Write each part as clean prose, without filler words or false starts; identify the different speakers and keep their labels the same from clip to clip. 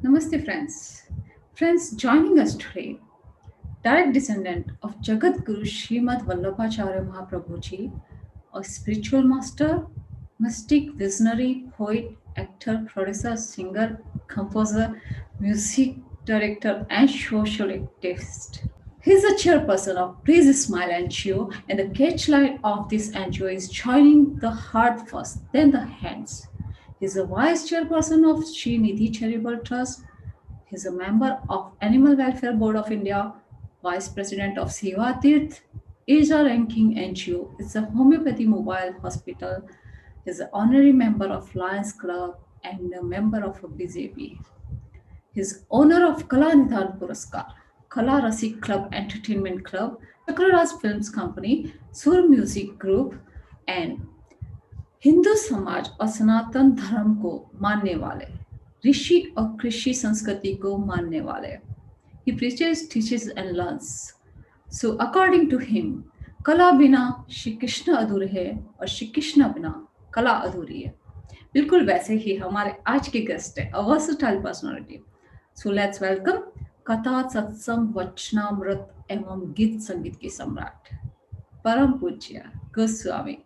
Speaker 1: Namaste, friends. Friends, joining us today, direct descendant of Jagat Guru Srimad Vallabhacharya Mahaprabhuji, a spiritual master, mystic, visionary, poet, actor, producer, singer, composer, music director, and social activist. He is the chairperson of Please Smile NGO, and the catchline of this NGO is joining the heart first, then the hands. He is a vice chairperson of Sri Nidhi Charitable Trust. He is a member of Animal Welfare Board of India, vice president of Seva Tirth, Asia Ranking NGO. It's a homeopathy mobile hospital. He is an honorary member of Lions Club and a member of BJP. He is owner of Kala Nidhan Puraskar, Kala Rasik Club Entertainment Club, Chakraraj Films Company, Sur Music Group, and Hindu समाज और सनातन धर्म को मानने वाले, ऋषि और कृषि संस्कृति को मानने वाले. He preaches, teaches and learns. So according to him, कला बिना श्री कृष्ण अधूरे है और श्री कृष्ण बिना कला अधूरी है. बिल्कुल वैसे ही हमारे आज के गेस्ट है, a versatile personality. So let's welcome कथा सत्संग वचनामृत एवं गीत संगीत के सम्राट, परम पूज्य गोस्वामी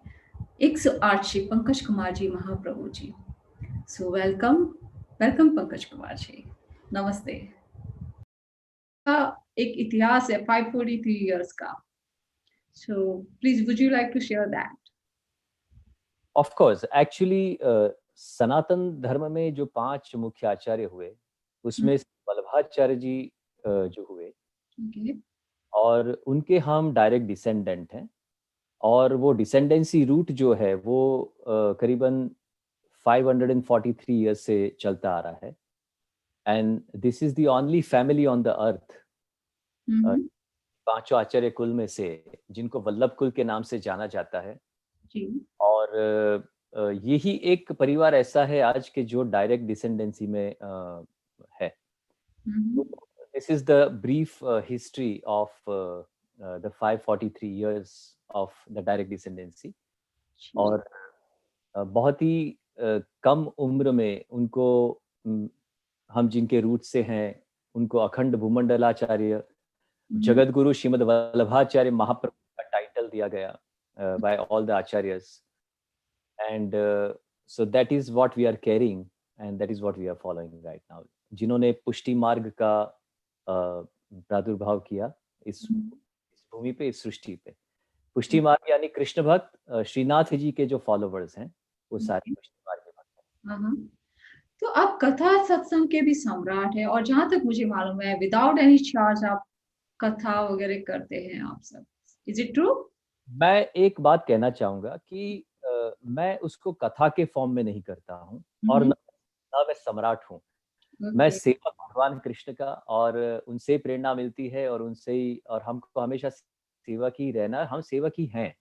Speaker 1: 108 श्री पंकज कुमार जी महाप्रभु जी. सो वेलकम पंकज कुमार जी, नमस्ते. का एक इतिहास है 543 इयर्स का. So please would you like to share that?
Speaker 2: Of course, actually Sanatan Dharma में जो 5 मुख्य आचार्य हुए उसमें वल्लभाचार्य जी जो हुए, और उनके हम डायरेक्ट डिसेंडेंट हैं. और वो डिसेंडेंसी रूट जो है वो करीबन 543 इयर्स से चलता आ रहा है. And this is the only family on the earth, 5 आचार्य कुल में से, जिनको वल्लभ कुल के नाम से जाना जाता है. और यही एक परिवार ऐसा है आज के जो डायरेक्ट डिसेंडेंसी में है. This is the brief history of the 543 years of the direct descendancy. और बहुत ही कम उम्र में उनको, हम जिनके रूट से हैं, उनको अखंड भूमंडलाचार्य जगत गुरु श्रीमद वल्लभाचार्य महाप्रभु का टाइटल दिया गया by all the acharyas. And so that is what we are carrying and that is what we are following right now. जिन्होंने पुष्टि मार्ग का प्रादुर्भाव किया इस भूमि पे, इस सृष्टि पे. पुष्टि मार्ग यानी कृष्ण भक्त श्रीनाथ जी के जो फॉलोवर्स हैं वो सारे पुष्टि मार्ग के भक्त हैं.
Speaker 1: तो आप कथा सत्संग के भी सम्राट है, और जहां तक मुझे मालूम है विदाउट एनी चार्ज आप कथा वगैरह करते हैं आप सब. Is it true?
Speaker 2: मैं एक बात कहना चाहूंगा कि मैं उसको कथा के फॉर्म में नहीं करता हूँ और न मैं सम्राट हूँ. मैं सेवक भगवान कृष्ण का, और उनसे प्रेरणा मिलती है और उनसे ही, और हमको हमेशा सेवक ही रहना, हम सेवक ही हैं.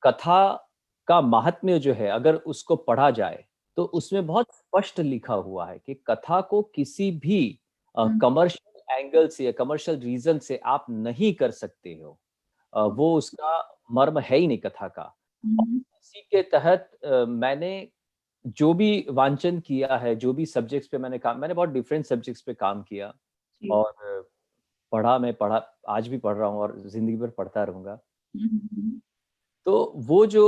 Speaker 2: कथा का महात्म्य जो है, अगर उसको पढ़ा जाए तो उसमें बहुत स्पष्ट लिखा हुआ है कि कथा को किसी भी कमर्शियल एंगल से या कमर्शियल रीजन से आप नहीं कर सकते हो. वो उसका मर्म है ही नहीं कथा का. इसी के तहत मैंने जो भी वांचन किया है, जो भी सब्जेक्ट्स पे मैंने बहुत डिफरेंट सब्जेक्ट्स पे काम किया और पढ़ा, आज भी पढ़ रहा हूँ और जिंदगी भर पढ़ता रहूंगा. तो वो जो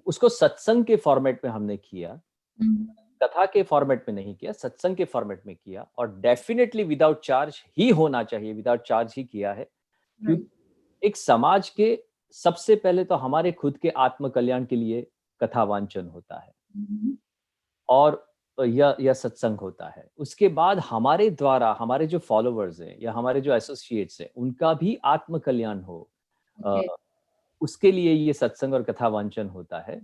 Speaker 2: उसको सत्संग के फॉर्मेट में हमने किया, कथा के फॉर्मेट में नहीं किया, सत्संग के फॉर्मेट में किया. और डेफिनेटली विदाउट चार्ज ही होना चाहिए, विदाउट चार्ज ही किया है. क्योंकि एक समाज के सबसे पहले तो हमारे खुद के आत्म कल्याण के लिए कथा वांचन होता है और यह सत्संग होता है. उसके बाद हमारे द्वारा हमारे जो फॉलोवर्स हैं या हमारे जो एसोसिएट्स हैं उनका भी आत्म कल्याण हो, उसके लिए ये सत्संग और कथा वांचन होता है.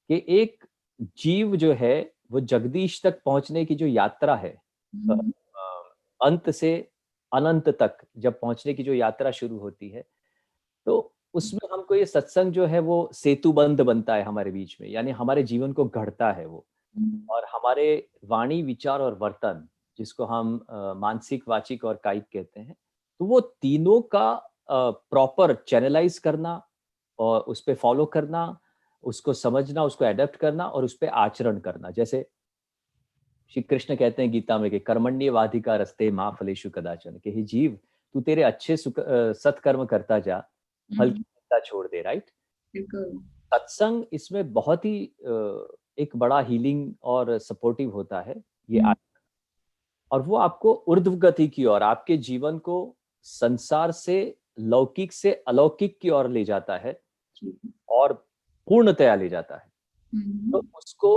Speaker 2: कि एक जीव जो है वो जगदीश तक पहुंचने की जो यात्रा है, अंत से अनंत तक जब पहुंचने की जो यात्रा शुरू होती है, तो उसमें हमको ये सत्संग जो है वो सेतुबंध बनता है हमारे बीच में, यानी हमारे जीवन को गढ़ता है वो. और हमारे वाणी, विचार और वर्तन, जिसको हम मानसिक, वाचिक और कायिक कहते हैं, तो वो तीनों का प्रॉपर चैनलाइज करना और उस पे फॉलो करना, उसको समझना, उसको एडेप्ट करना और उस पे आचरण करना. जैसे श्री कृष्ण कहते हैं गीता में कि कर्मण्येवाधिकार रस्ते माँ फलेषु कदाचन, कि हे जीव तू तेरे अच्छे सत्कर्म करता जा, फल की चिंता छोड़ दे, राइट।
Speaker 1: बिल्कुल।
Speaker 2: सत्संग इसमें बहुत ही एक बड़ा हीलिंग और सपोर्टिव होता है ये और वो आपको ऊर्ध्व गति की ओर, आपके जीवन को संसार से, लौकिक से अलौकिक की ओर ले जाता है और पूर्णतया ले जाता है। तो उसको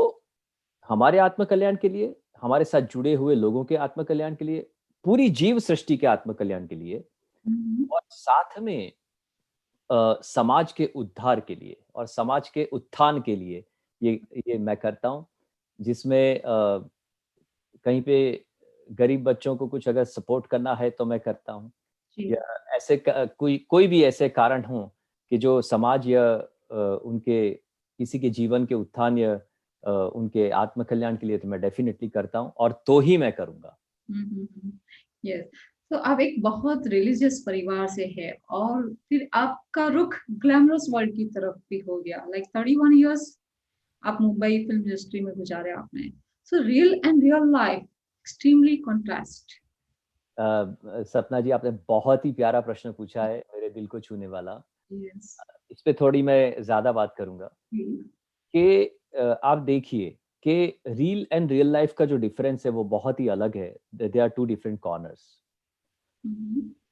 Speaker 2: हमारे आत्म कल्याण के लिए, हमारे साथ जुड़े हुए लोगों के आत्म कल्याण के लिए, पूरी जीव सृष्टि के आत्म कल्याण के लिए और साथ में समाज के उद्धार के लिए और समाज के उत्थान के लिए ये मैं करता हूँ, जिसमें कहीं पे गरीब बच्चों को कुछ अगर सपोर्ट करना है तो मैं करता हूँ, या ऐसे कोई भी ऐसे कारण हो कि जो समाज या उनके किसी के जीवन के उत्थान या उनके आत्म कल्याण के लिए, तो मैं डेफिनेटली करता हूँ और तो ही मैं करूँगा।
Speaker 1: यस। तो आप एक बहुत रिलीजियस परिवार से है और फिर आपका रुख ग्लैमरस वर्ल्ड की तरफ भी हो गया। लाइक 31 इयर्स आप मुंबई फिल्म इंडस्ट्री में गुजारे आपने। So real and real life extremely contrast.
Speaker 2: सपना जी, आपने बहुत ही प्यारा प्रश्न पूछा है, मेरे दिल को छूने वाला।
Speaker 1: यस।
Speaker 2: इस पे थोड़ी मैं ज्यादा बात करूंगा कि आप देखिए कि रियल एंड रियल लाइफ का जो डिफरेंस है वो बहुत ही अलग है। They are two different corners.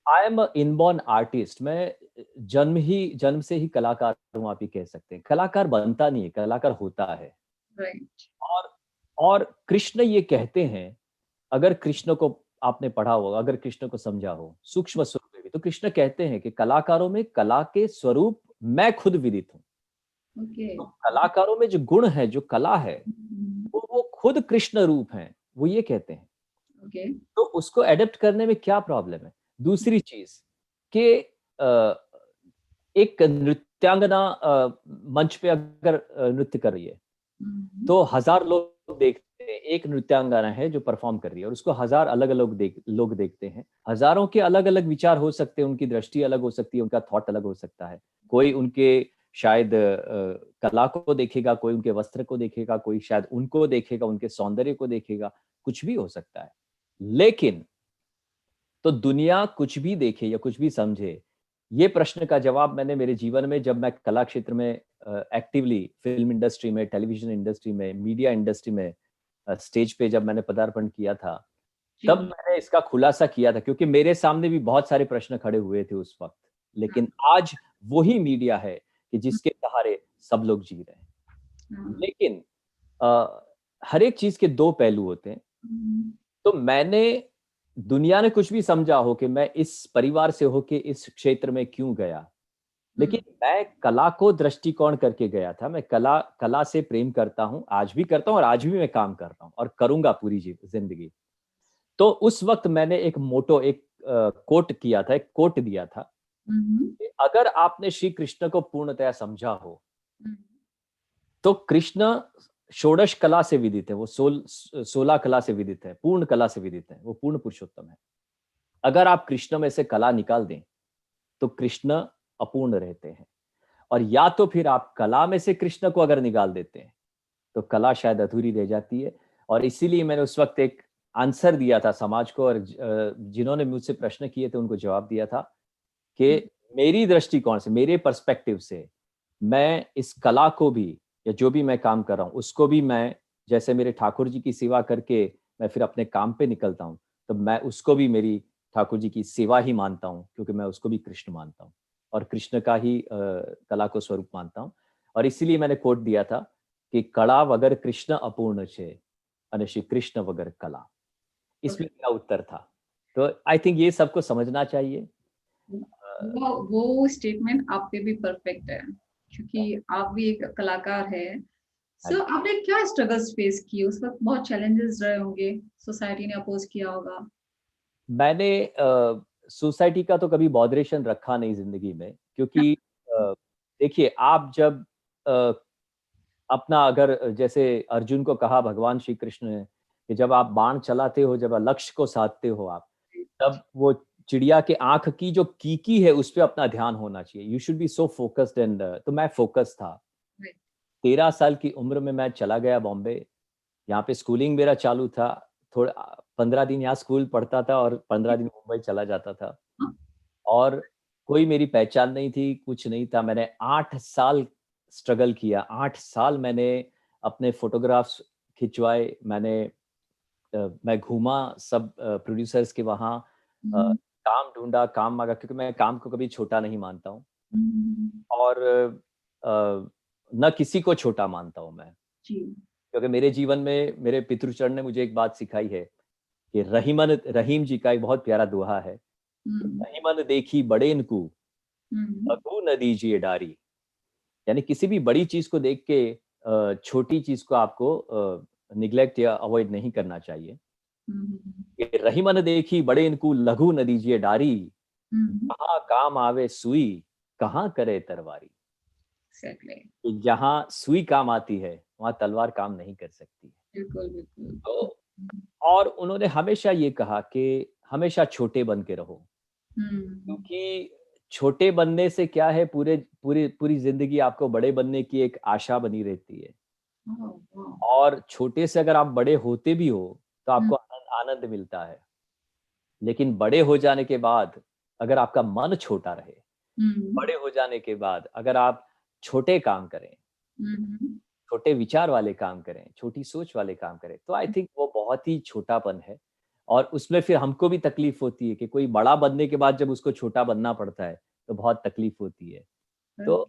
Speaker 2: I am inborn artist. मैं जन्म से ही कलाकार हूँ, आप ये कह सकते हैं। कलाकार बनता नहीं है, कलाकार होता है।
Speaker 1: राइट।
Speaker 2: और कृष्ण ये कहते हैं, अगर कृष्ण को आपने पढ़ा होगा, अगर कृष्ण को समझा हो सूक्ष्म स्वरूप में भी, तो कृष्ण कहते हैं कि कलाकारों में कला के स्वरूप मैं खुद विदित हूँ। तो कलाकारों में जो गुण है, जो कला है, वो खुद कृष्ण रूप है, वो ये कहते हैं। तो उसको एडेप्ट करने में क्या प्रॉब्लम है? दूसरी चीज कि एक नृत्यांगना मंच पे अगर नृत्य कर रही है तो 1000 लोग देखते हैं। एक नृत्यांगना है जो परफॉर्म कर रही है और उसको 1000 अलग अलग लोग देखते हैं। हजारों के अलग अलग विचार हो सकते हैं, उनकी दृष्टि अलग हो सकती है, उनका थॉट अलग हो सकता है। कोई उनके शायद कला को देखेगा, कोई उनके वस्त्र को देखेगा, कोई शायद उनको देखेगा, उनके सौंदर्य को देखेगा, कुछ भी हो सकता है। लेकिन तो दुनिया कुछ भी देखे या कुछ भी समझे, ये प्रश्न का जवाब मैंने मेरे जीवन में, जब मैं कला क्षेत्र में एक्टिवली, फिल्म इंडस्ट्री में, टेलीविजन इंडस्ट्री में, मीडिया इंडस्ट्री में, स्टेज पे जब मैंने पदार्पण किया था, तब मैंने इसका खुलासा किया था, क्योंकि मेरे सामने भी बहुत सारे प्रश्न खड़े हुए थे उस वक्त। लेकिन आज वही मीडिया है कि जिसके सहारे सब लोग जी रहे हैं। लेकिन हर एक चीज के दो पहलू होते हैं। तो मैंने, दुनिया ने कुछ भी समझा हो कि मैं इस परिवार से होके इस क्षेत्र में क्यों गया, लेकिन मैं कला को दृष्टिकोण करके गया था। मैं कला से प्रेम करता हूं, आज भी करता हूं और आज भी मैं काम कर रहा हूं और करूंगा पूरी जिंदगी। तो उस वक्त मैंने एक मोटो, एक कोट किया था, एक कोट दिया था कि अगर आपने श्री कृष्ण को पूर्णतया समझा हो तो कृष्ण षोडश कला से विदित है, वो 16 कला से विदित है, पूर्ण कला से विदित है, वो पूर्ण पुरुषोत्तम है। अगर आप कृष्ण में से कला निकाल दें तो कृष्ण अपूर्ण रहते हैं, और या तो फिर आप कला में से कृष्ण को अगर निकाल देते हैं तो कला शायद अधूरी रह जाती है। और इसीलिए मैंने उस वक्त एक आंसर दिया था समाज को, और जिन्होंने मुझसे प्रश्न किए थे उनको जवाब दिया था कि मेरी दृष्टिकोण से, मेरे पर्सपेक्टिव से, मैं इस कला को भी, या जो भी मैं काम कर रहा हूँ उसको भी, मैं जैसे मेरे ठाकुर जी की सेवा करके मैं फिर अपने काम पे निकलता हूँ, तो मैं उसको भी मेरी ठाकुर जी की सेवा ही मानता हूँ, क्योंकि मैं उसको भी कृष्ण मानता हूँ और कृष्ण का ही कला को स्वरूप मानता हूँ। और इसीलिए मैंने कोट दिया था कि कला वगर कृष्ण अपूर्ण छे अने श्री कृष्ण वगर कला। इसमें मेरा उत्तर था। तो आई थिंक ये सबको समझना चाहिए।
Speaker 1: वो स्टेटमेंट आप पे भी परफेक्ट है, क्योंकि आप भी एक कलाकार है। सो आपने क्या स्ट्रगल्स फेस किए उस वक्त? बहुत चैलेंजेस रहे होंगे, सोसाइटी ने अपोज किया होगा।
Speaker 2: मैंने सोसाइटी का तो कभी बॉदरेशन रखा नहीं जिंदगी में, क्योंकि देखिए, आप जब अपना, अगर जैसे अर्जुन को कहा भगवान श्री कृष्ण ने कि जब आप बाण चलाते हो, जब लक्ष्य को साधते हो आप, तब वो चिड़िया के आंख की जो कीकी है उस पे अपना ध्यान होना चाहिए। You should be so focused. And तो मैं फोकस था। 13 साल की उम्र में मैं चला गया बॉम्बे, यहाँ पे स्कूलिंग मेरा चालू था, थोड़ा 15 दिन यहाँ स्कूल पढ़ता था और 15 दिन मुंबई चला जाता था।
Speaker 1: हाँ,
Speaker 2: और कोई मेरी पहचान नहीं थी, कुछ नहीं था। मैंने 8 साल स्ट्रगल किया, 8 साल मैंने अपने फ़ोटोग्राफ्स खिंचवाए, मैं घूमा सब प्रोड्यूसर्स के वहाँ, अ,
Speaker 1: हम्म,
Speaker 2: काम ढूँढा, काम माँगा, क्योंकि मैं काम को कभी छोटा नहीं मानता हूँ
Speaker 1: हम्म,
Speaker 2: और ना किसी को छोटा मानता हूँ मैं।
Speaker 1: जी,
Speaker 2: क्योंकि मेरे जीवन में मेरे पितृचरण ने मुझे एक बात सिखाई है कि रहीम जी का एक बहुत प्यारा दोहा है कि
Speaker 1: हम्म,
Speaker 2: रहीमन देखी बड़ेन को,
Speaker 1: हम्म,
Speaker 2: लघु न दीजिए डारी। यानी किसी भी बड़ी चीज़ को देख के छोटी चीज़ को आपको नेग्लेक्ट या अवॉइड नहीं करना चाहिए।
Speaker 1: हम्म,
Speaker 2: कि रहीमन देखी बड़ेन को, लघु न दीजिए डारी,
Speaker 1: हम्म,
Speaker 2: कहाँ काम आवे सुई, कहाँ करे तरवारी।
Speaker 1: एग्जैक्टली,
Speaker 2: कि जहाँ सुई काम आती है, वहाँ तलवार काम नहीं कर सकती।
Speaker 1: बिल्कुल बिल्कुल।
Speaker 2: तो और उन्होंने हमेशा ये कहा कि हमेशा छोटे बन के रहो,
Speaker 1: हम्म,
Speaker 2: क्योंकि छोटे बनने से क्या है, पूरे पूरी पूरी ज़िंदगी आपको बड़े बनने की एक आशा बनी रहती है।
Speaker 1: वाह, वाह,
Speaker 2: और छोटे से अगर आप बड़े होते भी हो, तो
Speaker 1: हम्म,
Speaker 2: आपको आनंद मिलता है। लेकिन बड़े हो जाने के बाद अगर आपका मन छोटा रहे,
Speaker 1: हम्म,
Speaker 2: बड़े हो जाने के बाद अगर आप छोटे काम करें,
Speaker 1: हम्म,
Speaker 2: छोटे विचार वाले काम करें, छोटी सोच वाले काम करें, तो आई थिंक वो बहुत ही छोटापन है। और उसमें फिर हमको भी तकलीफ होती है कि कोई बड़ा बनने के बाद जब उसको छोटा बनना पड़ता है, तो बहुत तकलीफ होती है। तो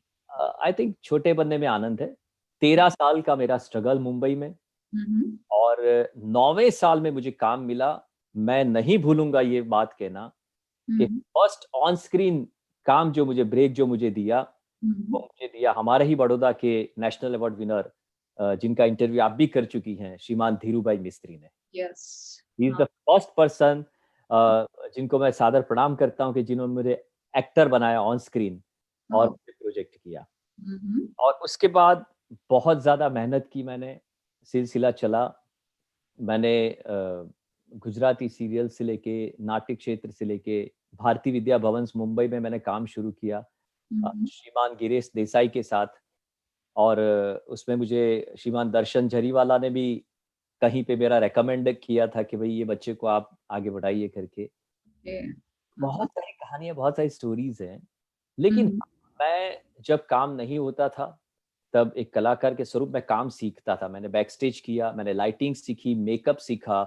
Speaker 2: आई थिंक छोटे बनने में आनंद है। 13 साल का मेरा स्ट्रगल मुंबई में,
Speaker 1: हम्म,
Speaker 2: और 9वें साल में मुझे काम मिला। मैं नहीं भूलूँगा ये बात कहना कि
Speaker 1: हम्म,
Speaker 2: फर्स्ट ऑन स्क्रीन काम जो मुझे ब्रेक जो मुझे दिया, वो
Speaker 1: हम्म,
Speaker 2: मुझे दिया हमारे ही बड़ौदा के नेशनल अवार्ड विनर, जिनका इंटरव्यू आप भी कर चुकी हैं, श्रीमान धीरूभाई मिस्त्री ने।
Speaker 1: यस,
Speaker 2: ही इज़ द
Speaker 1: हाँ,
Speaker 2: फर्स्ट पर्सन जिनको मैं सादर प्रणाम करता हूँ कि जिन्होंने मुझे एक्टर बनाया ऑन स्क्रीन और
Speaker 1: ओह,
Speaker 2: मुझे प्रोजेक्ट किया।
Speaker 1: हम्म,
Speaker 2: और उसके बाद बहुत ज़्यादा मेहनत की मैंने, सिलसिला चला। मैंने गुजराती सीरियल से लेके, नाट्य क्षेत्र से लेके, भारतीय विद्या भवन्स मुंबई में मैंने काम शुरू किया
Speaker 1: हम्म,
Speaker 2: श्रीमान गिरीश देसाई के साथ। और उसमें मुझे श्रीमान दर्शन झरीवाला ने भी कहीं पे मेरा रिकमेंड किया था कि भई ये बच्चे को आप आगे बढ़ाइए करके।
Speaker 1: ओके,
Speaker 2: बहुत सारी कहानियाँ, बहुत सारी स्टोरीज़ हैं। लेकिन
Speaker 1: हम्म,
Speaker 2: मैं जब काम नहीं होता था, तब एक कलाकार के स्वरूप में काम सीखता था। मैंने बैकस्टेज किया, मैंने लाइटिंग सीखी, मेकअप सीखा।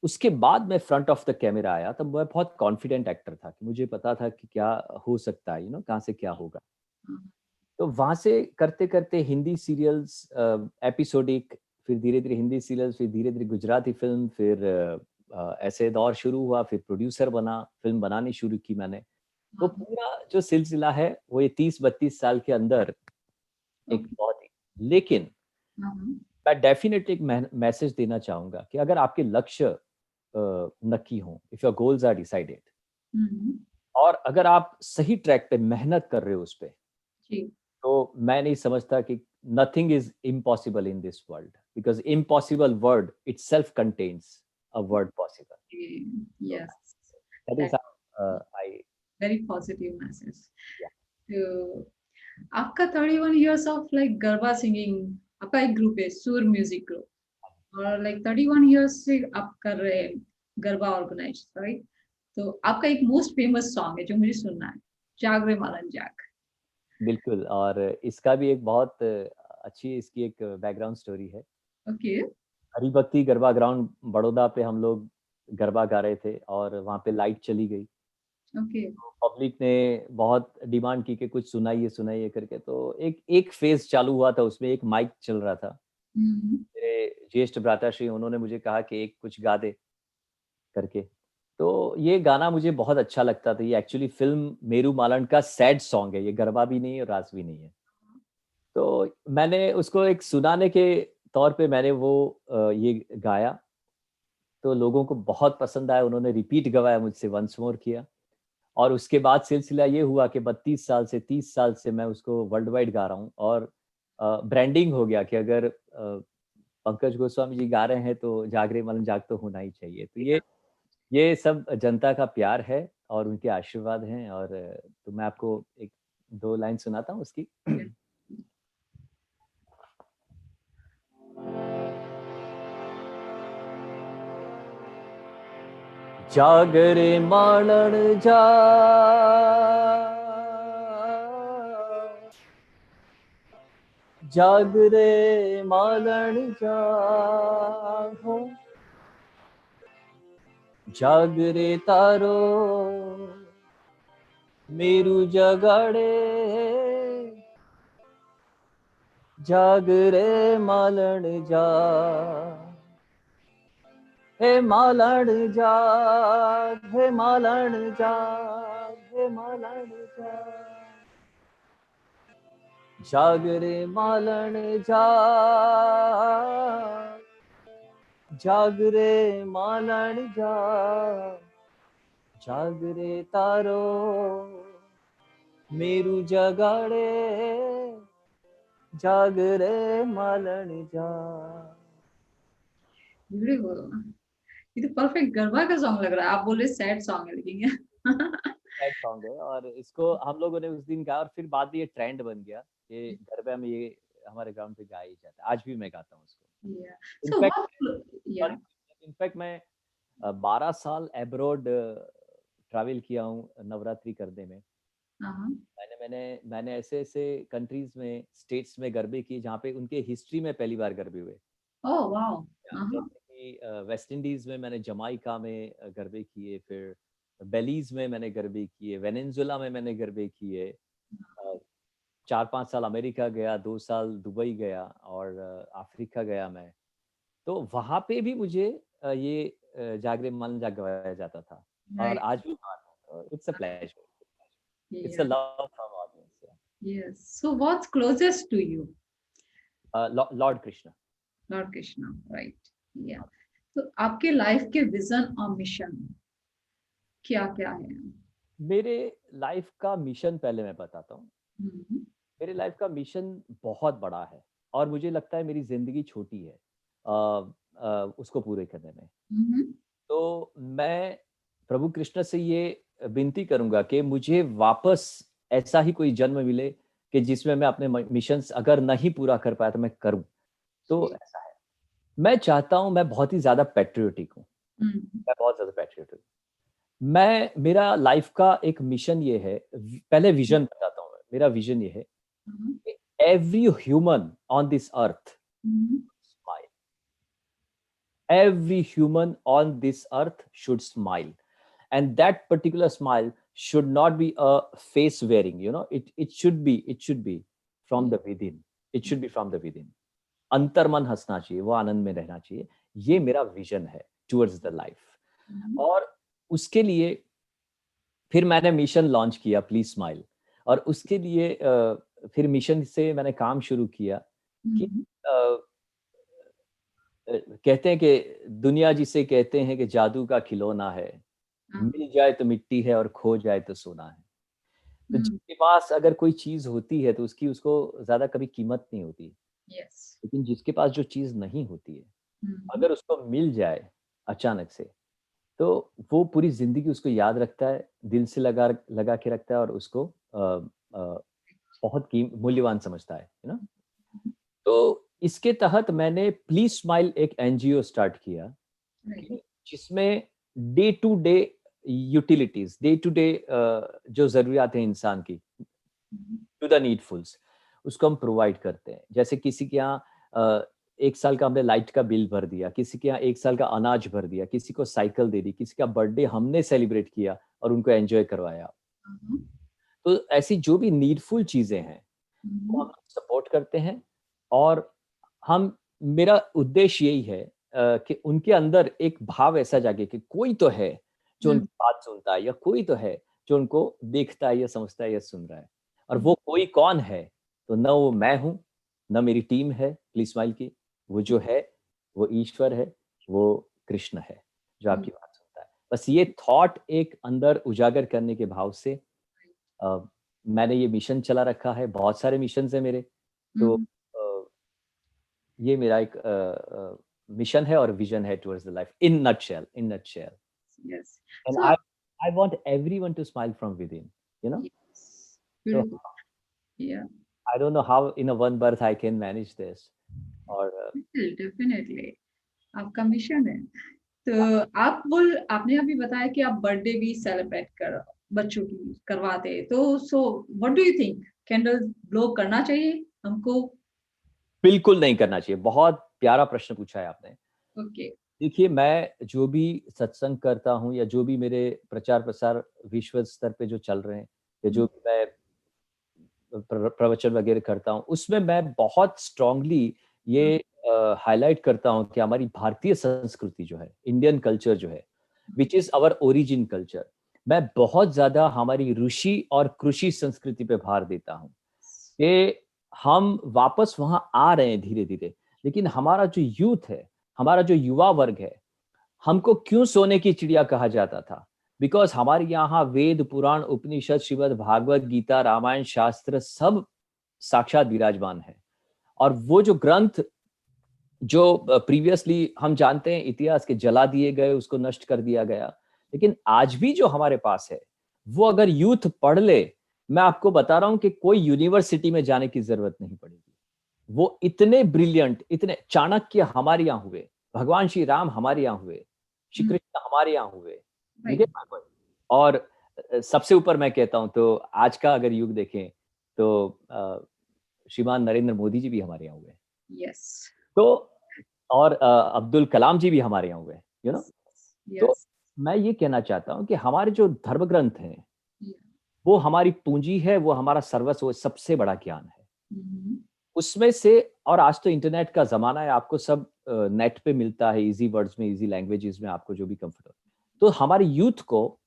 Speaker 2: उसके बाद मैं फ्रंट ऑफ द कैमरा आया, तब मैं बहुत कॉन्फिडेंट एक्टर था कि मुझे पता था कि क्या हो सकता है, कहाँ से क्या होगा।
Speaker 1: हाँ,
Speaker 2: तो वहाँ से करते-करते हिंदी सीरियल्स एपिसोडिक, फिर धीरे-धीरे हिंदी सीरियल्स, फिर धीरे-धीरे गुजराती फ़िल्म, फिर ऐसे दौर शुरू हुआ, फिर प्रोड्यूसर बना, फ़िल्म बनानी शुरू की मैंने। तो
Speaker 1: हाँ,
Speaker 2: पूरा जो सिलसिला है, वो ये 30-32 साल के अंदर एक
Speaker 1: ओके,
Speaker 2: बहुत ही, लेकिन
Speaker 1: हाँ, हाँ,
Speaker 2: मैं डेफ़िनेटली एक मैसेज देना चाहूँगा कि अगर आपके लक्ष्य नक्की हों, if your goals are decided,
Speaker 1: hmm,
Speaker 2: और अगर आप सही ट्रैक पे मेहनत कर रहे हो उस पे,
Speaker 1: जी,
Speaker 2: तो मैं नहीं समझता कि nothing is impossible in this world, because impossible word itself contains a word possible. So
Speaker 1: yes,
Speaker 2: that is how I
Speaker 1: very positive message.
Speaker 2: yeah.
Speaker 1: तो आपका 31 years of like garba singing, आपका एक ग्रुप है सुर म्यूजिक ग्रुप, और like 31 years से आप कर रहे हैं गरबा ऑर्गेनाइज, राइट? तो आपका एक मोस्ट फेमस सॉन्ग है जो मुझे सुनना है, जाग रे मालन जाग।
Speaker 2: बिल्कुल। और इसका भी एक बहुत अच्छी इसकी एक बैकग्राउंड स्टोरी है।
Speaker 1: ओके,
Speaker 2: हरिभक्ति गरबा ग्राउंड बड़ौदा पे हम लोग गरबा गा रहे थे और वहाँ पे लाइट चली गई।
Speaker 1: ओके,
Speaker 2: पब्लिक ने बहुत डिमांड की कि कुछ सुनाइए, सुनाइए करके, तो एक एक फ़ेज़ चालू हुआ था, उसमें एक माइक चल रहा था।
Speaker 1: हम्म,
Speaker 2: मेरे ज्येष्ठ भ्राताश्री उन्होंने मुझे कहा कि एक कुछ गा दे करके। तो ये गाना मुझे बहुत अच्छा लगता था। ये एक्चुअली फ़िल्म मेरू मालन का सैड सॉन्ग है, ये गरबा भी नहीं है और रास भी नहीं है। तो मैंने उसको एक सुनाने के तौर पे मैंने वो ये गाया, तो लोगों को बहुत पसंद आया, उन्होंने रिपीट गवाया मुझसे, वन्स मोर किया। और उसके बाद सिलसिला ये हुआ कि 32 साल से 30 साल से मैं उसको वर्ल्ड वाइड गा रहा हूँ, और ब्रांडिंग हो गया कि अगर पंकज गोस्वामी जी गा रहे हैं तो जागरे मन जाग तो होना ही चाहिए। तो ये सब जनता का प्यार है और उनके आशीर्वाद हैं। और तो मैं आपको एक 2 लाइन सुनाता हूँ उसकी। जागरे मालण जा, जागरे मालण जा हो, जागरे तारो मेरू जगाड़े, जागरे मालण जा, हे मालण जाग, हे मालण जाग, हे मालण जाग, जागरे मालण जाग, जागरे मालण जाग, जागरे तारो मेरू जगाड़े, जागरे मालण जाग।
Speaker 1: ब्यूटीफुल। ये तो परफेक्ट गरबा का सॉन्ग लग रहा है। आप बोल रहे सैड सॉन्ग है लेकिन ये
Speaker 2: सैड सॉन्ग है और इसको हम लोगों ने उस दिन गाया और फिर बाद में ये ट्रेंड बन गया। ये गरबा में ये हमारे ग्राउंड पे गाया ही जाता है। आज भी मैं गाता हूँ उसको।
Speaker 1: yeah. So
Speaker 2: in fact
Speaker 1: what? Yeah.
Speaker 2: In fact मैं 12 साल अब्रॉड ट्रैवल किया हूँ नवरात्रि करने में।
Speaker 1: Uh-huh.
Speaker 2: मैंने ऐसे-ऐसे कंट्रीज में, स्टेट्स में गरबे किए जहाँ पे उनके हिस्ट्री में पहली बार गरबे हुए।
Speaker 1: Oh wow.
Speaker 2: जैसे
Speaker 1: Uh-huh.
Speaker 2: कि वेस्ट इंडीज में मैंने जमाइका में गरबे किए, फिर बेलीज में मैंने गरबे किए, वेनेजुएला में मैंने गरबे किए, 4-5 साल अमेरिका गया, 2 साल दुबई गया और अफ्रीका गया मैं। तो वहाँ पे भी मुझे ये जागरे मन जाग गवाया जाता था और
Speaker 1: Right.
Speaker 2: आज भी गाता हूँ। It's a pleasure, it's a
Speaker 1: Yeah.
Speaker 2: Love from audience.
Speaker 1: Yes. So what's closest to you?
Speaker 2: Lord Krishna.
Speaker 1: Lord Krishna. Right. Yeah. तो आपके लाइफ के विजन और मिशन क्या क्या है?
Speaker 2: मेरे लाइफ का मिशन पहले मैं बताता हूँ।
Speaker 1: हम्म,
Speaker 2: मेरे लाइफ का मिशन बहुत बड़ा है और मुझे लगता है मेरी ज़िंदगी छोटी है उसको पूरे करने में।
Speaker 1: हम्म,
Speaker 2: तो मैं प्रभु कृष्ण से ये विनती करूँगा कि मुझे वापस ऐसा ही कोई जन्म मिले कि जिसमें मैं अपने मिशंस अगर नहीं पूरा कर पाया तो मैं करूँ। तो
Speaker 1: जी,
Speaker 2: ऐसा है। मैं चाहता हूँ, मैं बहुत ही ज़्यादा पैट्रियोटिक हूँ।
Speaker 1: हम्म,
Speaker 2: मैं बहुत ज़्यादा पैट्रियोटिक हूँ। मेरा लाइफ का एक मिशन ये है, पहले विज़न बताता हूँ मैं। मेरा विज़न ये है
Speaker 1: हम्म,
Speaker 2: कि every human on this earth
Speaker 1: hmm,
Speaker 2: smile. Every human on this earth should smile, and that particular smile should not be a face wearing, it should be from the within. It should be from the within. अंतर्मन हंसना चाहिए, वो आनंद में रहना चाहिए। ये मेरा vision है टुवर्ड्स द लाइफ।
Speaker 1: हम्म,
Speaker 2: और उसके लिए फिर मैंने मिशन लॉन्च किया, प्लीज स्माइल। और उसके लिए फिर मिशन से मैंने काम शुरू किया कि
Speaker 1: हम्म,
Speaker 2: अ, कहते हैं कि दुनिया जिसे कहते हैं कि जादू का खिलौना है,
Speaker 1: हाँ,
Speaker 2: मिल जाए तो मिट्टी है और खो जाए तो सोना है। तो
Speaker 1: हम्म,
Speaker 2: जिसके पास अगर कोई चीज़ होती है तो उसकी उसको ज़्यादा कभी कीमत नहीं होती।
Speaker 1: यस,
Speaker 2: लेकिन जिसके पास जो चीज़ नहीं होती है,
Speaker 1: हम्म,
Speaker 2: अगर उसको मिल जाए अचानक से, तो वो पूरी ज़िंदगी उसको याद रखता है, दिल से लगा लगा के रखता है और उसको अ, बहुत मूल्यवान समझता है ना? तो इसके तहत मैंने प्लीज़ स्माइल एक एनजीओ स्टार्ट किया
Speaker 1: राइट,
Speaker 2: कि जिसमें day to day utilities, day to day जो ज़रूरियात हैं इंसान की, टू द नीडफुल्स, उसको हम प्रोवाइड करते हैं। जैसे किसी के यहाँ 1 साल का हमने लाइट का बिल भर दिया, किसी के यहाँ 1 साल का अनाज भर दिया, किसी को साइकिल दे दी, किसी का बर्थडे हमने सेलिब्रेट किया और उनको एन्जॉय करवाया। तो ऐसी जो भी नीडफुल चीज़ें हैं, वो हम सपोर्ट करते हैं और हम मेरा उद्देश्य यही है कि उनके अंदर एक भाव ऐसा जागे कि कोई तो है जो उनकी बात सुनता है, या कोई तो है जो उनको देखता है या समझता है या सुन रहा है। और वो कोई कौन है? तो ना वो मैं हूँ, ना मेरी टीम है प्लीज़ स्माइल की। वो जो है, वो ईश्वर है, वो कृष्ण है, जो आपकी बात सुनता है। बस ये थॉट एक अंदर उजागर करने के भाव से अ, मैंने ये मिशन चला रखा है, बहुत सारे मिशंस हैं मेरे। तो अ, ये मेरा एक मिशन है और विज़न है towards the life in nutshell.
Speaker 1: Yes.
Speaker 2: And
Speaker 1: so
Speaker 2: I want everyone to smile from within, you know?
Speaker 1: Yes,
Speaker 2: so
Speaker 1: बिल्कुल, yeah,
Speaker 2: I don't know how in a one birth I can manage this और
Speaker 1: definitely आपका mission है। तो आपने अभी बताया कि आप बर्थडे भी सेलिब्रेट कर बच्चों की करवाते हैं, तो so what do you think, candle blow करना चाहिए हमको?
Speaker 2: बिल्कुल नहीं करना चाहिए। बहुत प्यारा प्रश्न पूछा है आपने।
Speaker 1: ओके।
Speaker 2: देखिए, मैं जो भी सत्संग करता हूँ या जो भी मेरे प्रचार-प्रसार विश्व स्तर पे जो चल रहे हैं या जो भी मैं प्रवचन वगैरह करता हूँ, उसमें मैं बहुत स्ट्रांगली ये हाइलाइट करता हूँ कि हमारी भारतीय संस्कृति जो है, इंडियन कल्चर जो है, which is our origin culture, मैं बहुत ज़्यादा हमारी ऋषि और कृषि संस्कृति पे भार देता हूँ, कि हम वापस वहाँ आ रहे हैं धीरे-धीरे। लेकिन हमारा जो यूथ है, हमारा जो युवा वर्ग है, हमको क्यों सोने की चिड़िया कहा जाता था? बिकॉज़ हमारे यहाँ वेद, पुराण, उपनिषद, श्रीमद् भागवत गीता, रामायण, शास्त्र सब साक्षात विराजमान है। और वो जो ग्रंथ जो प्रीवियसली हम जानते हैं इतिहास के जला दिए गए, उसको नष्ट कर दिया गया। लेकिन आज भी जो हमारे पास है, वो अगर यूथ पढ़ ले, मैं आपको बता रहा हूँ कि कोई यूनिवर्सिटी में जाने की ज़रूरत नहीं पड़ेगी। वो इतने ब्रिलियंट, इतने चाणक्य हमारे यहाँ हुए, भगवान श्री राम हमारे यहाँ हुए, श्री कृष्ण हमारे यहाँ हुए, ठीक है?
Speaker 1: राइट।
Speaker 2: और सबसे ऊपर मैं कहता हूँ तो आज का अगर युग देखें तो श्रीमान नरेंद्र मोदी जी भी हमारे यहाँ हुए।
Speaker 1: यस।
Speaker 2: तो और अब्दुल कलाम जी भी हमारे यहाँ हुए, यू नो? तो
Speaker 1: यस।
Speaker 2: मैं ये कहना चाहता हूँ कि हमारे जो धर्म ग्रंथ हैं, वो हमारी पूंजी है, वो हमारा सर्वस्व, वो सबसे बड़ा ज्ञान है। उसमें से और आज तो इंटरनेट का ज़माना है, आपको सब नेट पे मिलता है, ईज़ी वर्ड्स में, ईज़ी लैंग्वेजेज़ में, आपको जो भी कम्फर्ट हो। तो हमारे यूथ को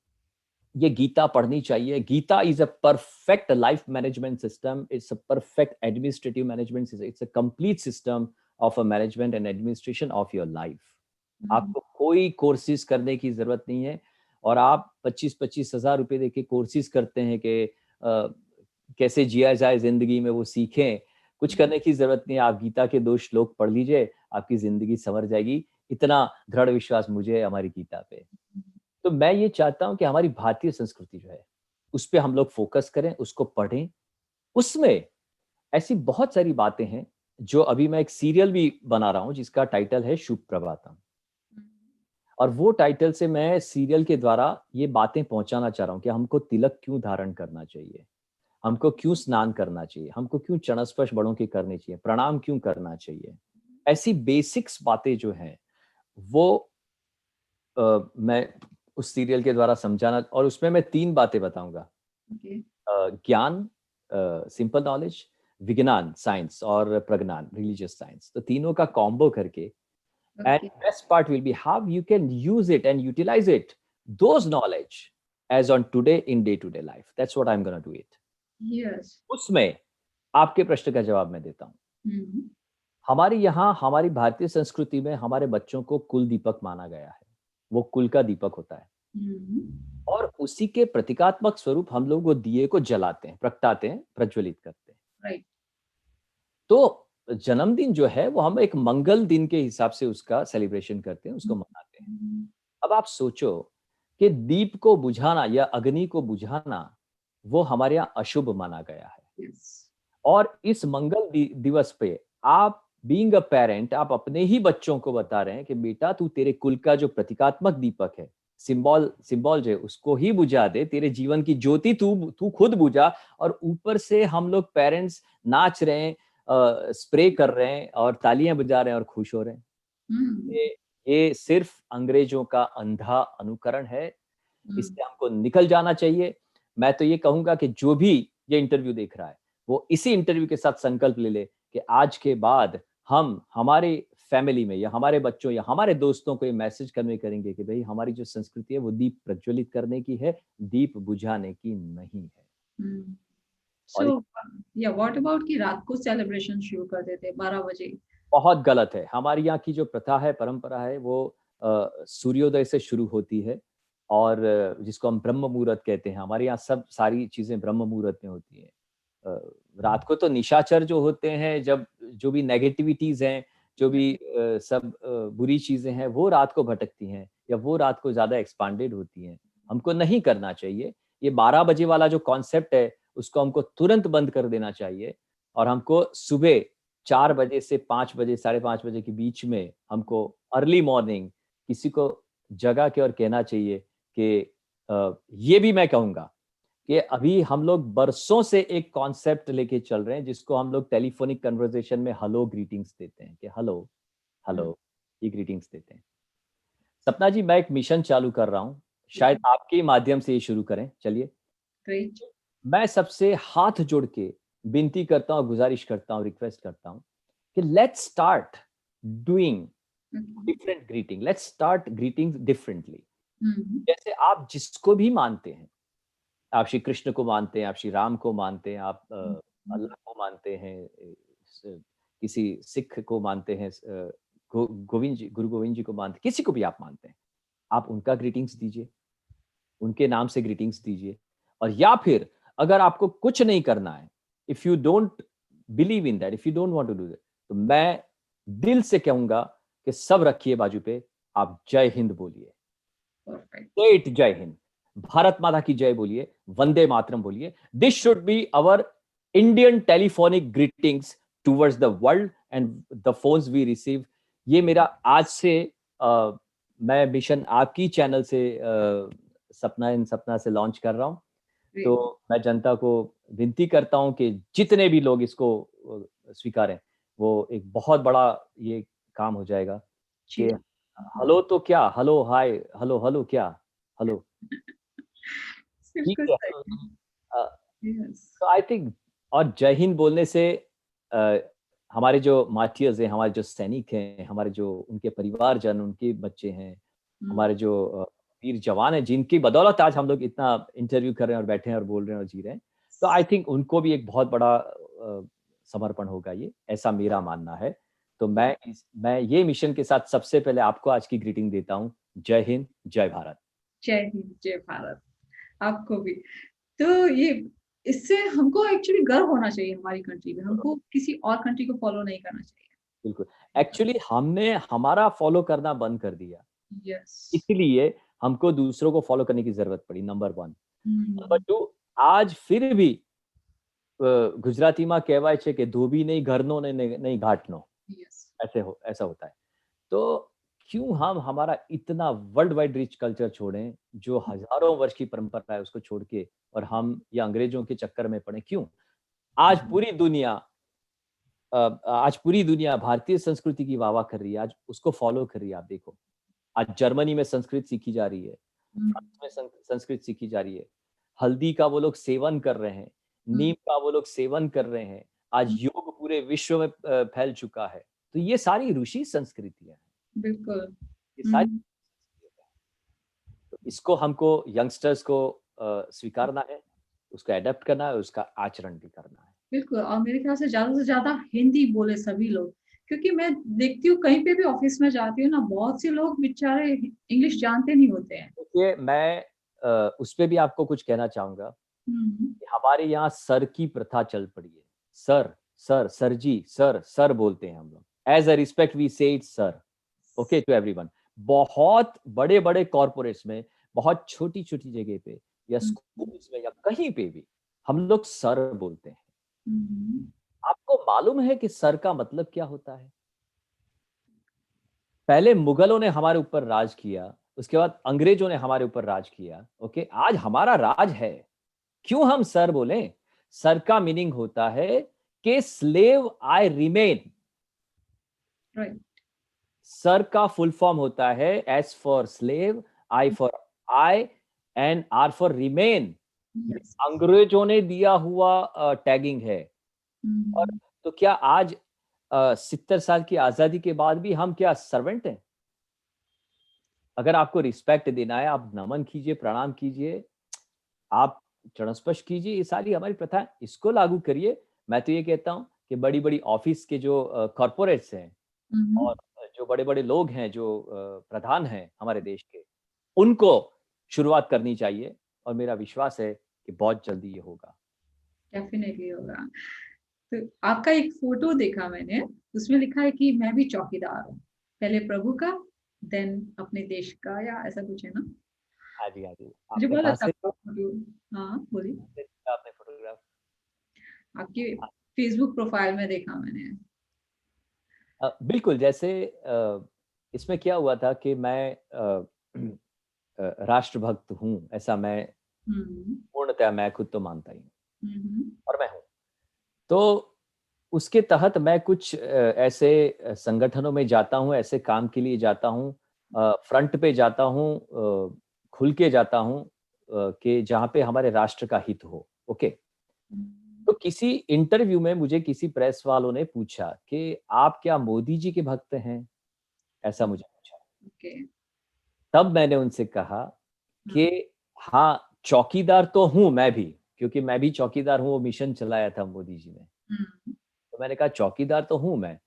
Speaker 2: ये गीता पढ़नी चाहिए। Gita is a perfect life management system, it's a perfect administrative management system, it's a complete system of a management and administration of your life. आपको कोई कोर्सेज़ करने की ज़रूरत नहीं है और आप 25-25 हज़ार रुपए देके कोर्सेज़ करते हैं कि कैसे जिया जाए ज़िंदगी में, वो सीखें। कुछ करने की ज़रूरत नहीं है, आप गीता के 2 श्लोक पढ़ लीजिए, आपकी ज़िंदगी सँवर जाएगी। इतना दृढ़ विश्वास मुझे है हमारी गीता पे। तो मैं ये चाहता हूँ कि हमारी भारतीय संस्कृति जो है, उस पे हम लोग फ़ोकस करें, उसको पढ़ें। उसमें ऐसी बहुत सारी बातें हैं, जो अभी मैं एक सीरियल भी बना रहा हूँ, जिसका टाइटल है शुभ प्रभातम। और वो टाइटल से मैं सीरियल के द्वारा ये बातें पहुँचाना चाह रहा हूँ कि हमको तिलक क्यों धारण करना चाहिए? हमको क्यों स्नान करना चाहिए? हमको क्यों चरण स्पर्श बड़ों के करने चाहिए? प्रणाम क्यों करना चाहिए? ऐसी बेसिक्स बातें जो हैं, वो मैं उस सीरियल के द्वारा समझाना और उसमें मैं 3 बातें बताऊँगा।
Speaker 1: ओके।
Speaker 2: ज्ञान सिंपल नॉलेज, विज्ञान साइंस और प्रज्ञान रिलीजियस साइंस। तो तीनों का कॉम्बो करके and
Speaker 1: okay.
Speaker 2: best part will be how you can use it and utilize it, those knowledge as on today in day to day life. That's what I'm going to do it.
Speaker 1: Yes.
Speaker 2: उसमें आपके प्रश्न का जवाब मैं देता हूँ। हमारे यहाँ हमारी भारतीय संस्कृति में हमारे बच्चों को कुल दीपक माना गया है। वो कुल का दीपक होता है और उसी के प्रतीकात्मक स्वरूप हम लोग वो दिए को जलाते हैं, प्रगटाते हैं, प्रज्वलित करते हैं।
Speaker 1: राइट।
Speaker 2: तो जन्मदिन जो है वो हम एक मंगल दिन के हिसाब से उसका सेलिब्रेशन करते हैं, उसको मनाते हैं। अब आप सोचो कि दीप को बुझाना या अग्नि को बुझाना वो हमारे यहाँ अशुभ माना गया है
Speaker 1: यस।
Speaker 2: और इस मंगल दिवस पे आप बीइंग अ पेरेंट आप अपने ही बच्चों को बता रहे हैं कि बेटा तू तेरे कुल का जो प्रतीकात्मक दीपक है, सिंबल जो है उसको ही बुझा दे, तेरे जीवन की ज्योति तू तू खुद बुझा। और ऊपर से हम लोग पेरेंट्स नाच रहे हैं, स्प्रे कर रहे हैं और तालियां बजा रहे हैं और खुश हो रहे हैं। ये ये सिर्फ अंग्रेजों का अंधा अनुकरण है। इससे हमको निकल जाना चाहिए। मैं तो ये कहूँगा कि जो भी ये इंटरव्यू देख रहा है, वो इसी इंटरव्यू के साथ संकल्प ले ले कि आज के बाद हम हमारे फैमिली में या हमारे बच्चों या हमारे दोस्तों को ये मैसेज कन्वे करेंगे कि भई हमारी जो संस्कृति है वो दीप प्रज्वलित करने की है, दीप बुझाने की नहीं है।
Speaker 1: सो
Speaker 2: और ये
Speaker 1: या व्हाट अबाउट कि रात को सेलिब्रेशन शुरू कर देते हैं 12 बजे?
Speaker 2: बहुत गलत है। हमारे यहाँ की जो प्रथा है, परंपरा है वो सूर्योदय से शुरू होती है और जिसको हम ब्रह्म मुहूर्त कहते हैं। हमारे यहाँ सब सारी चीज़ें ब्रह्म मुहूर्त में होती हैं। रात को तो निशाचर जो होते हैं, जब जो भी नेगेटिविटीज़ हैं, जो भी सब बुरी चीज़ें हैं, वो रात को भटकती हैं या वो रात को ज़्यादा एक्सपांडेड होती हैं। हमको नहीं करना चाहिए। ये 12 बजे वाला जो कॉन्सेप्ट है, उसको हमको तुरंत बंद कर देना चाहिए और हमको सुबह 4 बजे से 5 बजे, साढ़े 5 बजे के बीच में हमको अर्ली मॉर्निंग किसी को जगह के और कहना चाहिए कि ये भी मैं कहूँगा कि अभी हम लोग बरसों से एक कॉन्सेप्ट लेके चल रहे हैं जिसको हम लोग टेलीफोनिक कन्वर्सेशन में हेलो ग्रीटिंग्स देते हैं कि हेलो
Speaker 1: हम्म,
Speaker 2: हेलो, ये ग्रीटिंग्स देते हैं। सपना जी, मैं एक मिशन चालू कर रहा हूँ, शायद
Speaker 1: हम्म,
Speaker 2: आपके ही माध्यम से ये शुरू करें। चलिए,
Speaker 1: great.
Speaker 2: मैं सबसे हाथ जोड़ के विनती करता हूँ, गुजारिश करता हूँ, रिक्वेस्ट करता हूँ कि let's start doing
Speaker 1: Okay.
Speaker 2: Different greeting, let's start greetings differently.
Speaker 1: Hmm,
Speaker 2: जैसे आप जिसको भी मानते हैं, आप श्री कृष्ण को मानते हैं, आप श्री राम को मानते हैं, आप
Speaker 1: हम्म,
Speaker 2: अल्लाह को मानते हैं, किसी सिख को मानते हैं, गोविंद जी, गुरु गोविंद जी को मानते हैं, किसी को भी आप मानते हैं, आप उनका ग्रीटिंग्स दीजिए, उनके नाम से ग्रीटिंग्स दीजिए। और या फिर अगर आपको कुछ नहीं करना है, if you don't believe in that, if you don't want to do that, तो मैं दिल से कहूंगा कि सब रखिए बाजू पे, आप जय हिंद बोलिए,
Speaker 1: perfect.
Speaker 2: ग्रेट जय हिंद, भारत माता की जय बोलिए, वंदे मातरम बोलिए। This should be our Indian telephonic greetings towards the world and the phones we receive. ये मेरा आज से मैं मिशन आपकी चैनल से सपना इन सपना से लॉन्च कर रहा हूँ। तो
Speaker 1: Great.
Speaker 2: मैं जनता को विनती करता हूँ कि जितने भी लोग इसको स्वीकारें, वो एक बहुत बड़ा ये काम हो जाएगा कि
Speaker 1: जी।
Speaker 2: हेलो तो क्या, हेलो हाय, हेलो हेलो क्या, हेलो, ठीक
Speaker 1: बिल्कुल
Speaker 2: है, हेलो
Speaker 1: सही।
Speaker 2: अ,
Speaker 1: यस।
Speaker 2: तो आई थिंक, और जय हिंद बोलने से अ, हमारे जो मार्टियर्स हैं, हमारे जो सैनिक हैं, हमारे जो उनके परिवारजन, उनके बच्चे हैं, हमारे जो वीर जवान हैं, जिनकी बदौलत आज हम लोग इतना इंटरव्यू कर रहे हैं और बैठे हैं और बोल रहे हैं और जी रहे हैं। तो आई थिंक उनको भी एक बहुत बड़ा समर्पण होगा ये, ऐसा मेरा मानना है। तो मैं ये मिशन के साथ सबसे पहले आपको आज की ग्रीटिंग देता हूँ। जय हिंद, जय भारत।
Speaker 1: जय हिंद, जय भारत। आपको भी। तो ये इससे हमको एक्चुअली गर्व होना चाहिए हमारी कंट्री में। हमको किसी और कंट्री को फॉलो नहीं करना चाहिए।
Speaker 2: बिल्कुल। एक्चुअली हमने हमारा फॉलो करना बंद कर दिया।
Speaker 1: यस।
Speaker 2: इसलिए हमको दूसरों को फॉलो करने की ज़रूरत पड़ी, नंबर 1। नंबर
Speaker 1: हम्म,
Speaker 2: 2, आज फिर भी गुजरातीમાં કહેવાય છે કે ધોબી નહીં ઘરનો ને નહીં ઘાટનો,
Speaker 1: यस।
Speaker 2: ऐसा होता है। तो क्यों हम हमारा इतना वर्ल्ड वाइड रिच कल्चर छोड़ें, जो हज़ारों वर्ष की परंपरा है उसको छोड़ के, और हम ये अंग्रेज़ों के चक्कर में पड़े क्यों? आज पूरी दुनिया आज पूरी दुनिया भारतीय संस्कृति की वाह-वाह कर रही है, आज उसको फॉलो कर रही है, आप देखो। आज जर्मनी में संस्कृत सीखी जा रही है, फ्रांस में संस्कृत सीखी जा रही है। हल्दी का वो लोग सेवन कर रहे हैं, नीम का वो लोग सेवन कर रहे हैं। आज योग पूरे विश्व में फैल चुका है। तो ये सारी ऋषि संस्कृतियाँ हैं,
Speaker 1: बिल्कुल।
Speaker 2: ये सारी संस्कृतियाँ हैं। तो इसको हमको यंगस्टर्स को स्वीकारना है, उसको एडॉप्ट करना है, उसका आचरण भी करना है।
Speaker 1: बिल्कुल, और मेरे ख्याल से ज़्यादा हिंदी बोले सभी लोग। क्योंकि मैं देखती हूँ कहीं पे भी ऑफ़िस में जाती हूँ ना, बहुत से लोग बेचारे इंग्लिश जानते नहीं होते हैं।
Speaker 2: देखिए, मैं उस पे भी आपको कुछ कहना चाहूँगा
Speaker 1: हुँ,
Speaker 2: कि हमारे यहाँ सर की प्रथा चल पड़ी है। Sir, sir, sir ji, sir बोलते हैं हम लोग। As a respect we say it sir, okay to everyone. बहुत बड़े-बड़े कॉर्पोरेट्स में, बहुत छोटी-छोटी जगह पे या
Speaker 1: हुँ,
Speaker 2: स्कूल्स में या कहीं पे भी हम लोग सर बोलते हैं।
Speaker 1: हुँ,
Speaker 2: आपको मालूम है कि सर का मतलब क्या होता है? पहले मुगलों ने हमारे ऊपर राज किया, उसके बाद अंग्रेजों ने हमारे ऊपर राज किया, ओके? आज हमारा राज है। क्यों हम सर बोलें? सर का मीनिंग होता है कि slave I remain.
Speaker 1: Right.
Speaker 2: Sir का फुल फॉर्म होता है S for slave, I for I, and R for remain. ये
Speaker 1: यस।
Speaker 2: अंग्रेजों ने दिया हुआ टैगिंग है। और
Speaker 1: हुँ,
Speaker 2: तो क्या आज 70 साल की आजादी के बाद भी हम क्या सर्वेंट हैं? अगर आपको रिस्पेक्ट देना है, आप नमन कीजिए, प्रणाम कीजिए, आप चरण-स्पर्श कीजिए, ये सारी हमारी प्रथा है, इसको लागू करिए। मैं तो ये कहता हूँ कि बड़ी-बड़ी ऑफ़िस के जो कॉर्पोरेट्स हैं
Speaker 1: हुँ,
Speaker 2: और जो बड़े-बड़े लोग हैं, जो प्रधान हैं हमारे देश के, उनको शुरुआत करनी चाहिए, और मेरा विश्वास है कि बहुत जल्दी ये होगा।
Speaker 1: डेफ़िनिटली होगा। तो आपका एक फ़ोटो देखा मैंने, उसमें लिखा है कि मैं भी चौकीदार हूँ। पहले प्रभु का, देन अपने देश का, या ऐसा कुछ है ना?
Speaker 2: हाँ जी, हाँ जी।
Speaker 1: मुझे
Speaker 2: आपने
Speaker 1: बहुत
Speaker 2: कहाँ
Speaker 1: अच्छा
Speaker 2: से
Speaker 1: लगा फ़ोटो। हाँ, बोलिए।
Speaker 2: देखा आपने फ़ोटोग्राफ?
Speaker 1: आपके फ़ेसबुक प्रोफ़ाइल में देखा मैंने।
Speaker 2: बिल्कुल, जैसे इसमें क्या हुआ था कि मैं राष्ट्रभक्त हूँ, ऐसा मैं
Speaker 1: हम्म।
Speaker 2: पूर्णतः मैं खुद तो मानता ही हूँ,
Speaker 1: हम्म।
Speaker 2: और मैं हूँ। तो उसके तहत मैं कुछ ऐसे संगठनों में जाता हूँ, ऐसे काम के लिए जाता हूँ, फ्रंट पे जाता हूँ, खुल के जाता हूँ, कि जहाँ पे हमारे राष्ट्र का हित हो, ओके। तो किसी इंटरव्यू में मुझे किसी प्रेस वालों ने पूछा कि आप क्या मोदी जी के भक्त हैं? ऐसा मुझे पूछा।
Speaker 1: ओके।
Speaker 2: तब मैंने उनसे कहा
Speaker 1: हाँ।
Speaker 2: कि हाँ, चौकीदार तो हूँ मैं भी, क्योंकि मैं भी चौकीदार हूँ, वो मिशन चलाया था मोदी जी ने।
Speaker 1: हम्म।
Speaker 2: तो मैंने कहा चौकीदार तो हूँ मैं,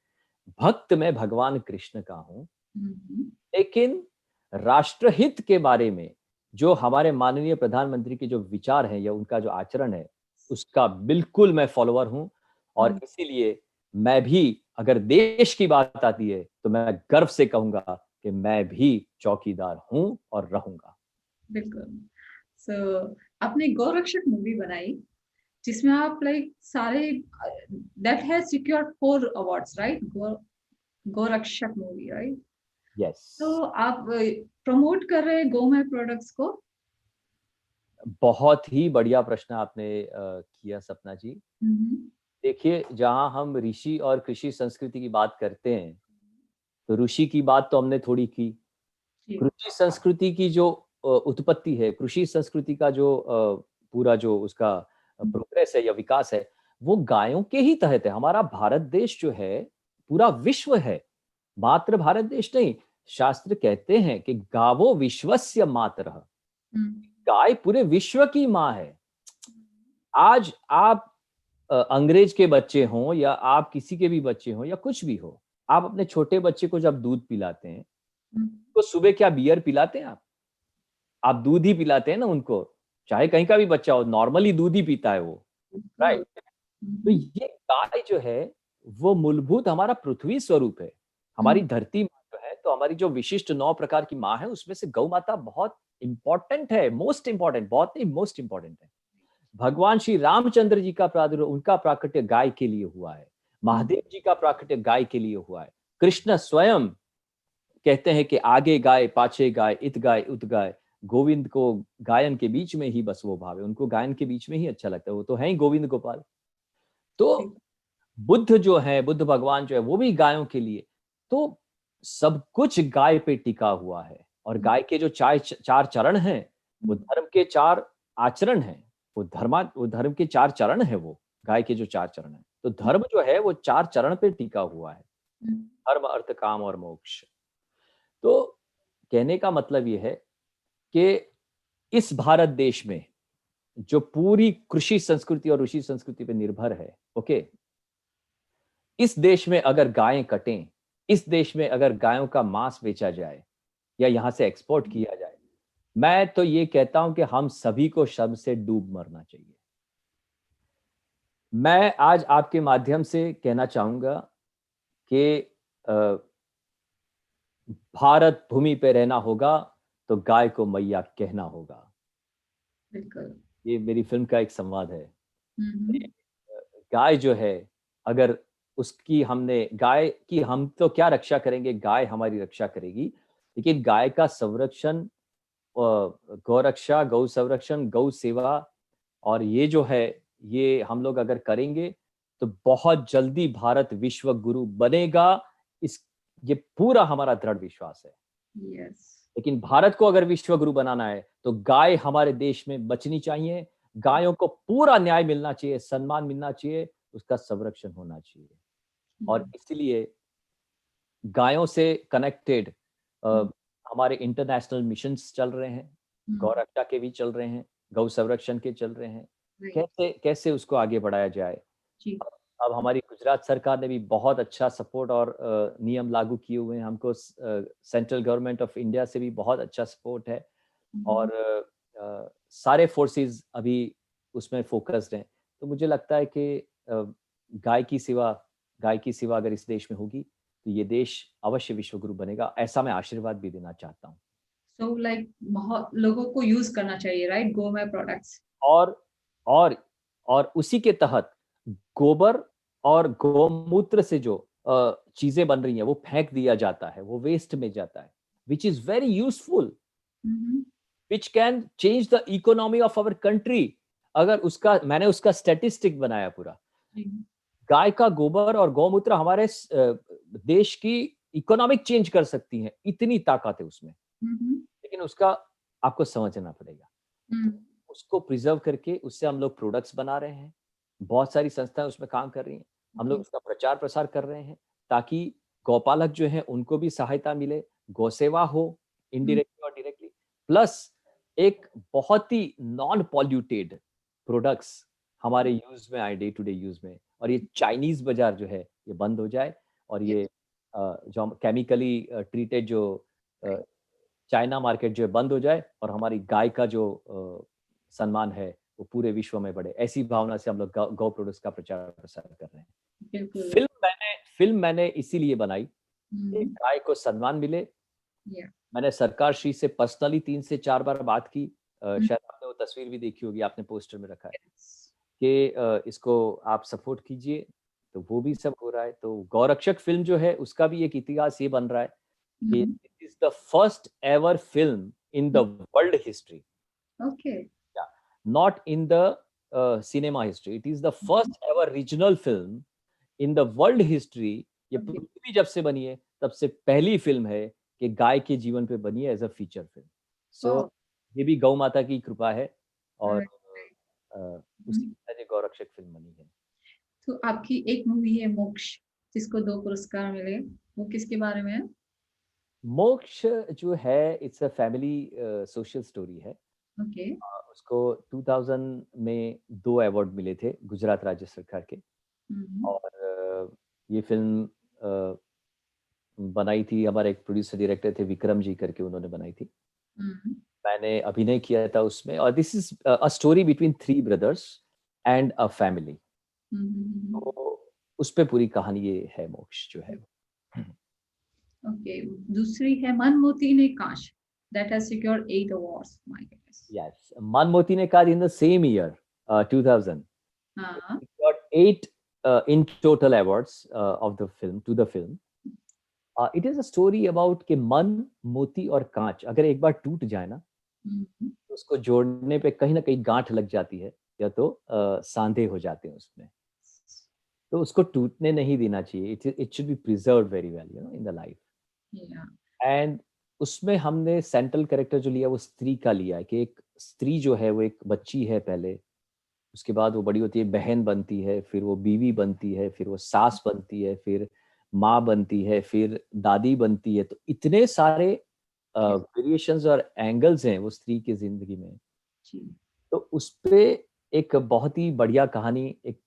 Speaker 2: भक्त मैं भगवान कृष्ण का हूँ,
Speaker 1: हम्म।
Speaker 2: लेकिन राष्ट्रहित के बारे में जो हमारे माननीय प्रधानमंत्री के जो विचार हैं या उनका जो आचरण है, उसका बिल्कुल मैं फॉलोवर हूँ, और
Speaker 1: हम्म।
Speaker 2: इसीलिए मैं भी, अगर देश की बात आती है, तो मैं गर्व से कहूँगा कि मैं भी चौकीदार हूँ और रहूँगा।
Speaker 1: बिल्कुल। सो आपने गौरक्षक मूवी बनाई जिसमें आप लाइक सारे that has secured 4 awards, right? Gaurakshak movie, right?
Speaker 2: Yes.
Speaker 1: तो आप प्रमोट कर रहे हैं गोमय प्रोडक्ट्स को?
Speaker 2: बहुत ही बढ़िया प्रश्न आपने किया सपना जी।
Speaker 1: हम्म।
Speaker 2: देखिए, जहाँ हम ऋषि और कृषि संस्कृति की बात करते हैं, तो ऋषि की बात तो हमने थोड़ी की।
Speaker 1: जी।
Speaker 2: कृषि संस्कृति की जो उत्पत्ति है, कृषि संस्कृति का जो पूरा जो उसका प्रोग्रेस है या विकास है, वो गायों के ही तहत है। हमारा भारत देश जो है, पूरा विश्व है, मात्र भारत देश नहीं। शास्त्र कहते हैं कि गावो विश्वस्य मातरः,
Speaker 1: हम्म।
Speaker 2: गाय पूरे विश्व की माँ है। आज आप अंग्रेज के बच्चे हों या आप किसी के भी बच्चे हों या कुछ भी हो, आप अपने छोटे बच्चे को जब दूध पिलाते हैं,
Speaker 1: हम्म।
Speaker 2: तो सुबह क्या बियर पिलाते हैं आप? आप दूध ही पिलाते हैं ना उनको, चाहे कहीं का भी बच्चा हो, नॉर्मली दूध ही पीता है वो, राइट?
Speaker 1: बिल्कुल।
Speaker 2: तो
Speaker 1: हम्म।
Speaker 2: ये गाय जो है, वो मूलभूत हमारा पृथ्वी स्वरूप है, हमारी
Speaker 1: हम्म।
Speaker 2: धरती माँ जो है, तो हमारी जो विशिष्ट 9 प्रकार की माँ है, उसमें से गौ माता बहुत इंपॉर्टेंट है, मोस्ट इंपॉर्टेंट, बहुत नहीं मोस्ट इंपॉर्टेंट है। भगवान श्री रामचंद्र जी का प्रादुर्भाव, उनका प्राकट्य गाय के लिए हुआ है।
Speaker 1: हम्म।
Speaker 2: महादेव जी का प्राकट्य गाय के लिए हुआ है। कृष्ण स्वयं कहते हैं कि आगे गाय, पाछे गाय, इत गाय, उत गाय। गोविंद को गायन के बीच में ही बस वो भाव है, उनको गायन के बीच में ही अच्छा लगता है, वो तो है ही गोविंद गोपाल। तो
Speaker 1: बिल्कुल।
Speaker 2: बुद्ध जो है, बुद्ध भगवान जो है, वो भी गायों के लिए। तो सब कुछ गाय पे टिका हुआ है, और
Speaker 1: हम्म।
Speaker 2: गाय के जो चार चार चरण हैं, वो
Speaker 1: हम्म।
Speaker 2: धर्म के चार आचरण हैं। वो धर्म के चार चरण हैं, वो गाय के जो चार चरण हैं। तो धर्म जो है, वो चार चरण पे टिका हुआ है,
Speaker 1: हम्म।
Speaker 2: धर्म, अर्थ, काम और मोक्ष। तो कहने का मतलब ये है कि इस भारत देश में जो पूरी कृषि संस्कृति और ऋषि संस्कृति पे निर्भर है, ओके, इस देश में अगर गायें कटें, इस देश में अगर गायों का मांस बेचा जाए या यहाँ से एक्सपोर्ट किया जाए, मैं तो ये कहता हूं कि हम सभी को शर्म से डूब मरना चाहिए। मैं आज आपके माध्यम से कहना चाहूंगा कि अ, भारत भूमि पे रहना होगा तो गाय को मैया कहना होगा।
Speaker 1: बिल्कुल।
Speaker 2: ये मेरी फिल्म का एक संवाद है।
Speaker 1: हम्म।
Speaker 2: गाय जो है, अगर उसकी हमने गाय की हम तो क्या रक्षा करेंगे, गाय हमारी रक्षा करेगी। लेकिन गाय का संरक्षण, गौरक्षा, गौ संरक्षण, गौ सेवा, और ये जो है, ये हम लोग अगर करेंगे, तो बहुत जल्दी भारत विश्व गुरु बनेगा। इस ये पूरा हमारा दृढ़ विश्वास है।
Speaker 1: यस।
Speaker 2: लेकिन भारत को अगर विश्व गुरु बनाना है, तो गाय हमारे देश में बचनी चाहिए। गायों को पूरा न्याय मिलना चाहिए, सम्मान मिलना चाहिए, उसका संरक्षण होना चाहिए। और इसलिए गायों से कनेक्टेड हमारे इंटरनेशनल मिशंस चल रहे हैं, गौ रक्षा के भी चल रहे हैं, गौ संरक्षण के चल रहे हैं।
Speaker 1: राइट।
Speaker 2: कैसे कैसे उसको आगे बढ़ाया जाए।
Speaker 1: जी।
Speaker 2: अब हमारी गुजरात सरकार ने भी बहुत अच्छा सपोर्ट और नियम लागू किए हुए हैं। हमको सेंट्रल गवर्नमेंट ऑफ इंडिया से भी बहुत अच्छा सपोर्ट है, और सारे फोर्सेस अभी उसमें फोकस्ड हैं। तो मुझे लगता है कि गाय की सेवा, गाय की सेवा अगर इस देश में होगी, तो ये देश अवश्य विश्व गुरु बनेगा। ऐसा मैं आशीर्वाद भी देना चाहता हूँ।
Speaker 1: सो लाइक बहुत लोगों को यूज करना चाहिए, राइट, गोमय प्रोडक्ट्स?
Speaker 2: और और और उसी के तहत गोबर और गौमूत्र से जो चीजें बन रही हैं, वो फेंक दिया जाता है, वो वेस्ट में जाता है, which is very useful. which can change the economy of our country. अगर उसका मैंने उसका स्टैटिस्टिक बनाया पूरा, गाय का गोबर और गौमूत्र हमारे देश की इकोनॉमिक चेंज कर सकती हैं, इतनी ताकत है उसमें। लेकिन उसका आपको समझना पड़ेगा। तो उसको प्रिजर्व करके उससे हम लोग प्रोडक्ट्स बना रहे हैं, बहुत सारी संस्थाएं उसमें काम कर रही हैं, हम लोग उसका प्रचार प्रसार कर रहे हैं ताकि गौपालक जो हैं उनको भी सहायता मिले, गौसेवा हो इनडायरेक्टली और डायरेक्टली, प्लस एक बहुत ही नॉन पॉल्यूटेड प्रोडक्ट्स हमारे यूज में आए, डे टू डे यूज में, और ये चाइनीज बाजार जो है ये बंद हो जाए, और ये जो केमिकली ट्रीटेड जो चाइना मार्केट जो है बंद हो जाए, और हमारी गाय का जो सम्मान है वो पूरे विश्व में बढ़े। ऐसी भावना से हम लोग गौ प्रोडक्ट्स का प्रचार प्रसार कर रहे हैं। फिल्म मैंने इसीलिए बनाई कि गाय को सम्मान मिले। मैंने सरकार श्री से पर्सनली 3 से 4 बार बात की, शायद आपने वो तस्वीर भी देखी होगी, आपने पोस्टर में रखा है कि इसको आप सपोर्ट कीजिए, तो वो भी सब हो रहा है। तो गौरक्षक फिल्म जो है उसका भी एक इतिहास ये बन रहा है कि it is the first ever film in the world history, not in the cinema history, it is the first ever regional film in the world history. ये पृथ्वी जब से बनी है तब से पहली फिल्म है कि गाय के जीवन पे बनी है एज अ फीचर फिल्म। सो ये भी गौ माता की कृपा है, और उसी वजह से गौरक्षक फिल्म बनी है।
Speaker 1: तो आपकी एक मूवी है मोक्ष, जिसको 2 पुरस्कार मिले, वो किसके बारे में है?
Speaker 2: मोक्ष जो है it's a family social story है। उसको 2000 में 2 अवार्ड मिले थे गुजरात राज्य सरकार के, और ये फिल्म बनाई थी, हमारे एक प्रोड्यूसर डायरेक्टर थे विक्रम जी करके, उन्होंने बनाई थी। मैंने अभिनय किया था उसमें, और this is a story between 3 brothers and a family. तो उस पे पूरी कहानी ये है मोक्ष जो है।
Speaker 1: ओके, दूसरी है मनमोती ने काश, that has secured 8 awards. My goodness.
Speaker 2: Yes, मनमोती ने काश in the same year, 2000. It got 8 in total awards of the film, to the film. It is a story about कि मन, मोती और कांच अगर एक बार टूट जाए ना, तो उसको जोड़ने पे कहीं ना कहीं गांठ लग जाती है, या तो सांधे हो जाते हैं उसमें, तो उसको टूटने नहीं देना चाहिए। It should B preserved very well, you know, in the life. And उसमें हमने सेंट्रल कैरेक्टर जो लिया वो स्त्री का लिया है, कि एक स्त्री जो है वो एक बच्ची है पहले, उसके बाद वो बड़ी होती है, बहन बनती है, फिर वो बीवी बनती है, फिर वो सास बनती है, फिर माँ बनती है, फिर दादी बनती है। तो इतने सारे वेरिएशंस और एंगल्स हैं वो स्त्री की जिंदगी में। तो उस पे एक बहुत ही बढ़िया कहानी, एक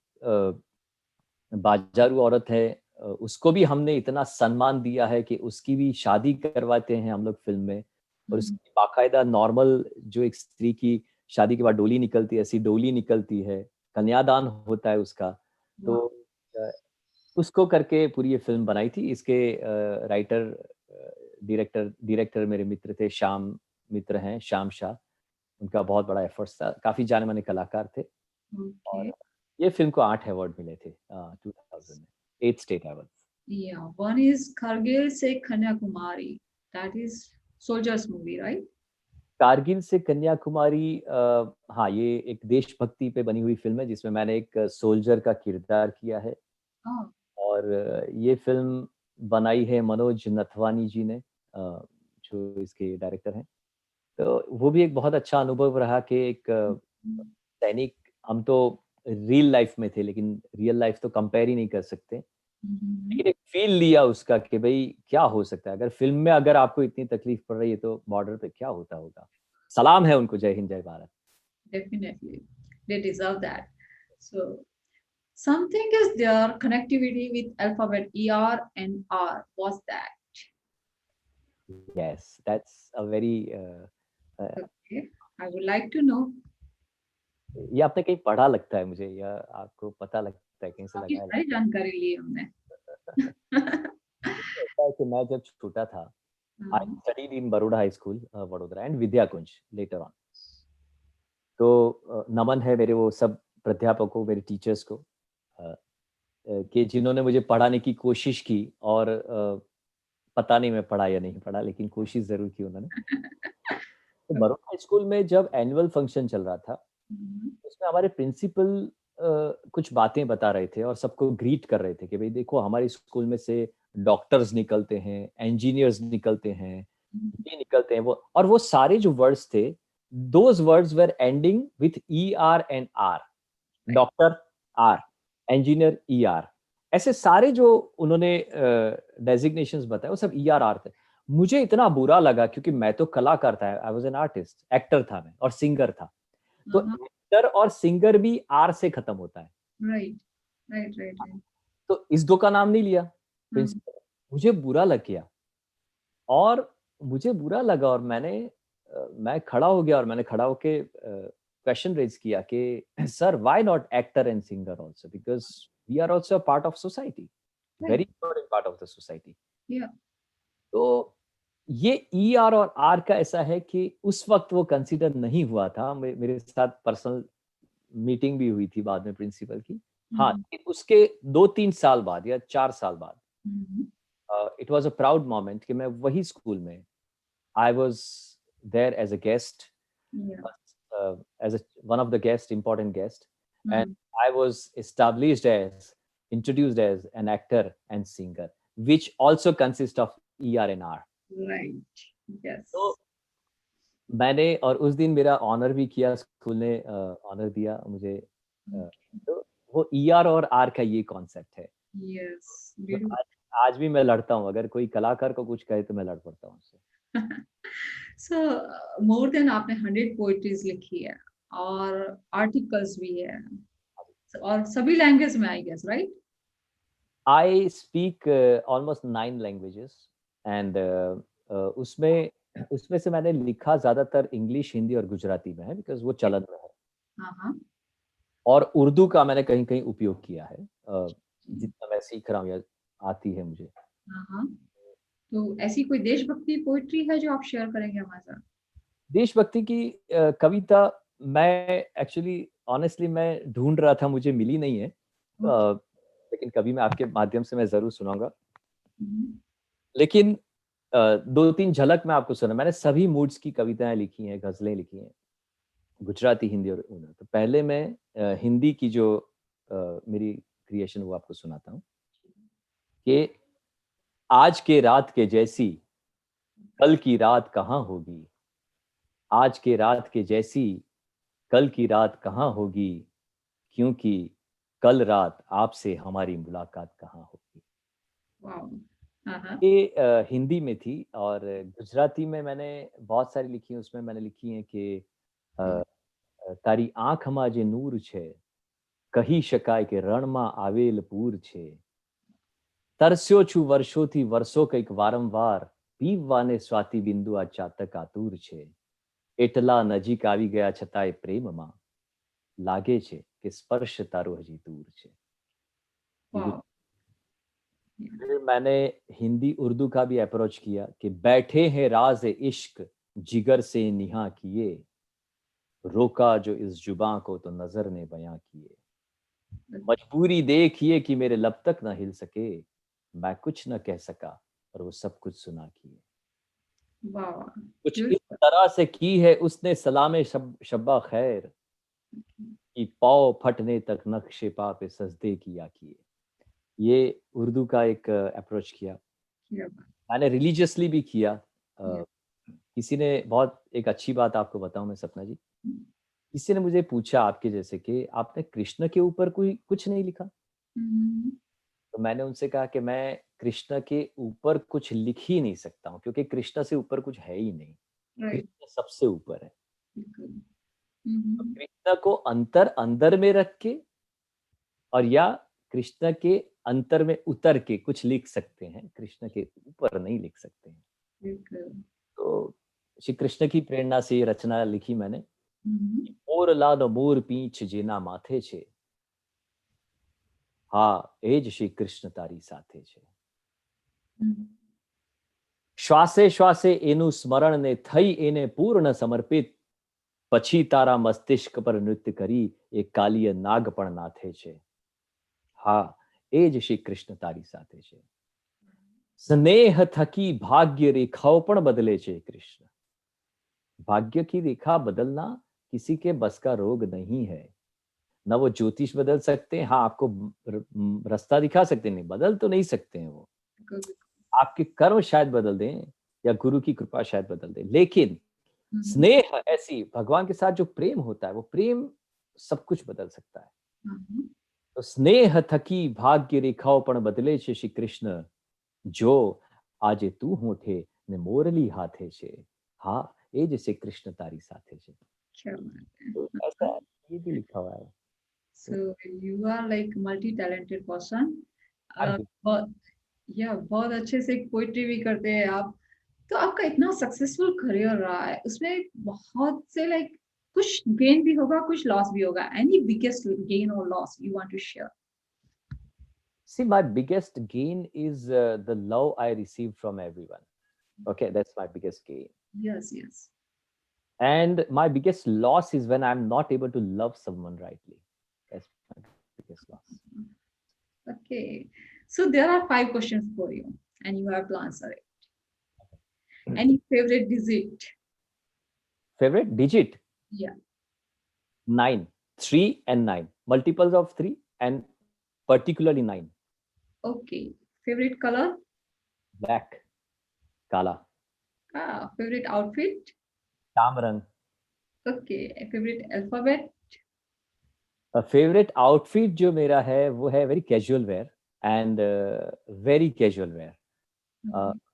Speaker 2: बाजारू औरत है, उसको भी हमने इतना सम्मान दिया है कि उसकी भी शादी करवाते हैं हम लोग फिल्म में, और उसकी बाकायदा नॉर्मल जो एक स्त्री की शादी के बाद डोली निकलती है, ऐसी डोली निकलती है, कन्यादान होता है उसका। तो उसको करके पूरी ये फिल्म बनाई थी। इसके राइटर डायरेक्टर मेरे मित्र थे, श्याम मित्र हैं, श्याम शाह, उनका बहुत बड़ा एफर्ट्स था, काफी जाने माने कलाकार थे। और ये फिल्म को 8 अवार्ड मिले थे 2000 में, 8 state award.
Speaker 1: Yeah, one is Kargil से Kanyakumari, that is soldiers movie, right?
Speaker 2: Kargil से कन्याकुमारी, हाँ, ये एक देशभक्ति पे बनी हुई फिल्म है जिसमें मैंने एक सोल्जर का किरदार किया है। और ये फिल्म बनाई है मनोज नथवानी जी ने, जो इसके डायरेक्टर हैं। तो वो भी एक बहुत अच्छा अनुभव रहा कि एक सैनिक, हम तो रियल लाइफ में थे लेकिन रियल लाइफ तो कंपेयर ही नहीं कर सकते, लेकिन एक फील लिया उसका कि भाई क्या हो सकता है अगर फिल्म में अगर आपको इतनी तकलीफ पड़ रही है तो बॉर्डर पे क्या होता होगा। सलाम है उनको, जय हिंद जय Bharat.
Speaker 1: Definitely, they deserve that. So something is there, connectivity with alphabet ER and R. What's that?
Speaker 2: Yes, that's a very
Speaker 1: Okay, I would like to know.
Speaker 2: ये आपने कहीं पढ़ा लगता है मुझे, या आपको पता लगता है कहीं से लगाया
Speaker 1: सारी जानकारी ली हमने।
Speaker 2: ऐसा है कि मैं जब छोटा था, I studied in Baroda High School, Vadodara, and Vidya Kunj later on. तो नमन है मेरे वो सब प्राध्यापकों, मेरे टीचर्स को, कि जिन्होंने मुझे पढ़ाने की कोशिश की, और पता नहीं मैं पढ़ा या नहीं पढ़ा, लेकिन कोशिश जरूर की उन्होंने। तो बड़ौदा स्कूल में जब एनुअल फंक्शन चल रहा था, उसमें हमारे प्रिंसिपल कुछ बातें बता रहे थे और सबको ग्रीट कर रहे थे कि भाई देखो हमारे स्कूल में से डॉक्टर्स निकलते हैं, इंजीनियर्स निकलते हैं, ये निकलते हैं, वो और वो सारे जो वर्ड्स थे, those words were ending with E R and R. Doctor R, engineer E R, ऐसे सारे जो उन्होंने डेजिग्नेशंस बताए वो सब ई आर आर थे। मुझे इतना बुरा लगा क्योंकि मैं तो कलाकार था, I was an artist, actor था मैं और सिंगर था। तो एक्टर और सिंगर भी आर से खत्म होता है।
Speaker 1: Right right right right.
Speaker 2: तो इस दो का नाम नहीं लिया प्रिंसिपल। मुझे बुरा लग गया और मुझे बुरा लगा और मैं खड़ा हो गया और मैंने खड़ा होके क्वेश्चन रेज किया कि sir why not actor and singer also, because we are also a part of society, very important part of the society.
Speaker 1: या
Speaker 2: तो ये ई आर और आर का ऐसा है कि उस वक्त वो कंसीडर नहीं हुआ था। मेरे साथ पर्सनल मीटिंग भी हुई थी बाद में प्रिंसिपल की। हाँ, उसके 2-3 साल बाद या 4 साल बाद it was a proud moment कि मैं वही स्कूल में I was there as a guest, as one of the guest, important guest, and I was established as, introduced as an actor and singer, which also consists of ER and R.
Speaker 1: Right yes.
Speaker 2: तो मैंने और उस दिन मेरा honour भी किया, school ने honour दिया मुझे। तो वो ईआर और आर का ये कॉन्सेप्ट है।
Speaker 1: यस
Speaker 2: तो आज भी मैं लड़ता हूँ, अगर कोई कलाकार को कुछ कहे तो मैं लड़ पड़ता हूँ उससे।
Speaker 1: सो मोर देन आपने 100 पोएट्रीज लिखी है और आर्टिकल्स भी है और सभी लैंग्वेज में I guess right.
Speaker 2: I speak almost 9 languages and उसमें उसमें से मैंने लिखा ज़्यादातर इंग्लिश, हिंदी और गुजराती में है बिकॉज़ वो चलन में है।
Speaker 1: हाँ हाँ।
Speaker 2: और उर्दू का मैंने कहीं-कहीं उपयोग किया है जितना मैं सीख रहा हूँ या आती है मुझे।
Speaker 1: हाँ हाँ। तो ऐसी कोई देशभक्ति पोएट्री है जो आप शेयर करेंगे हमारे साथ?
Speaker 2: देशभक्ति की कविता मैं एक्चुअली ऑनेस्टली मैं ढूँढ रहा था, मुझे मिली नहीं है। लेकिन कभी मैं आपके माध्यम से मैं ज़रूर सुनाऊँगा। लेकिन 2-3 झलक मैं आपको सुना, मैंने सभी मूड्स की कविताएँ लिखी हैं, गज़लें लिखी हैं, गुजराती, हिंदी और उर्दू। तो पहले मैं हिंदी की जो मेरी क्रिएशन वो आपको सुनाता हूँ कि आज के रात के जैसी कल की रात कहाँ होगी, आज के रात के जैसी कल की रात कहाँ होगी, क्योंकि कल रात आपसे हमारी मुलाकात कहाँ होगी।
Speaker 1: वाओ! हाँ, हाँ।
Speaker 2: ये हिंदी में थी और गुजराती में मैंने बहुत सारी लिखी हैं, उसमें मैंने लिखी हैं कि अ તારી આંખમાં જે નૂર છે, કહી શકાય કે રણમાં આવેલ પૂર છે. તરસ્યો છું વર્ષોથી વર્ષો કંઈક વારંવાર, પીવવાને સ્વાતિ બિંદુ આ ચાતક આતુર છે. એટલા નજીક આવી ગયા છતાંય પ્રેમમાં લાગે છે કે સ્પર્શ તારો હજી દૂર છે. ये
Speaker 1: वाओ!
Speaker 2: फिर मैंने हिंदी उर्दू का भी अप्रोच किया कि बैठे हैं राज इश्क जिगर से निहा किए, रोका जो इस जुबां को तो नजर ने बयां किए, मजबूरी देखिए कि मेरे लब तक न हिल सके, मैं कुछ न कह सका और वो सब कुछ सुना किए।
Speaker 1: वाओ!
Speaker 2: कुछ इस
Speaker 1: ब्यूटीफुल।
Speaker 2: तरह से की है उसने सलामे शब्बा खैर, कि पाँव फटने तक नक्शे पा पे सजदे किया किए। ये उर्दू का एक अप्रोच किया।
Speaker 1: क्या बात
Speaker 2: मैंने रिलीजियसली भी किया।
Speaker 1: है।
Speaker 2: किसी ने बहुत एक अच्छी बात आपको बताऊँ मैं सपना जी, किसी ने मुझे पूछा आपके जैसे कि आपने कृष्ण के ऊपर कोई कुछ नहीं लिखा?
Speaker 1: हुँ,
Speaker 2: तो मैंने उनसे कहा कि मैं कृष्ण के ऊपर कुछ लिख ही नहीं सकता हूँ क्योंकि कृष्ण से ऊपर कुछ है ही नहीं।
Speaker 1: राइट,
Speaker 2: कृष्ण सबसे ऊपर है।
Speaker 1: बिल्कुल। हुँ,
Speaker 2: तो
Speaker 1: हुँ।
Speaker 2: कृष्ण को अंदर में रख के और या कृष्ण के अंतर में उतर के कुछ लिख सकते हैं, कृष्ण के ऊपर नहीं लिख सकते हैं।
Speaker 1: बिल्कुल।
Speaker 2: तो श्री कृष्ण की प्रेरणा से ये रचना लिखी मैंने।
Speaker 1: हुँ, हुँ।
Speaker 2: मोर लाल मोर पींछ जेना माथे छे, हाँ एज श्री कृष्ण तारी साथे छे।
Speaker 1: हुँ,
Speaker 2: શ્વાસે શ્વાસે એનું સ્મરણ ને થઈ એને પૂર્ણ સમર્પિત, પછી તારા મસ્તિષ્ક પર નૃત્ય કરી એ કાલીય નાગ પણ નાથે છે. હા એ જ શ્રી કૃષ્ણ તારી સાથે છે. સ્નેહ થકી ભાગ્ય રેખાઓ પણ બદલે છે કૃષ્ણ. भाग्य की रेखा बदलना किसी के बस का रोग नहीं है। ना वो ज्योतिष बदल सकते हैं, हाँ आपको रास्ता दिखा सकते हैं, नहीं बदल तो नहीं सकते हैं वो।
Speaker 1: बिल्कुल।
Speaker 2: आपके कर्म शायद बदल दें या गुरु की कृपा शायद बदल दे, लेकिन
Speaker 1: हम्म,
Speaker 2: स्नेह ऐसी भगवान के साथ जो प्रेम होता है, वो प्रेम सब कुछ बदल सकता है।
Speaker 1: हम्म,
Speaker 2: तो स्नेह थकी भाग्य रेखाओं पण बदले छे श्री कृष्ण, जो આજે તું હોઠે ને મોરલી हाथे छे, हाँ એ જ श्री कृष्ण तारी साथे छे।
Speaker 1: क्या बात है।
Speaker 2: तो ऐसा ये भी लिखा हुआ है। तो
Speaker 1: So you are like multi-talented person.
Speaker 2: हाँ जी।
Speaker 1: बहुत या बहुत अच्छे से पोइट्री भी करते हैं आप। तो आपका इतना सक्सेसफुल करियर रहा है, उसमें बहुत से लाइक कुछ गेन भी होगा, कुछ लॉस भी होगा। एनी बिगेस्ट गेन और loss you want to share?
Speaker 2: See, my biggest gain is the love I receive from everyone. Okay, that's my biggest gain.
Speaker 1: Yes, yes.
Speaker 2: And my biggest loss is when I'm not able to love someone rightly. That's my biggest loss.
Speaker 1: Okay, so there are 5 questions for you and you have to answer it. Any favourite digit?
Speaker 2: Favorite digit?
Speaker 1: या।
Speaker 2: 9. 3 and 9. Multiples of 3 and particularly 9.
Speaker 1: Okay, favourite colour?
Speaker 2: Black. Kala.
Speaker 1: Favourite outfit?
Speaker 2: Tamrang.
Speaker 1: Okay, favourite alphabet?
Speaker 2: Favourite outfit जो मेरा है वो है very casual wear and very casual wear.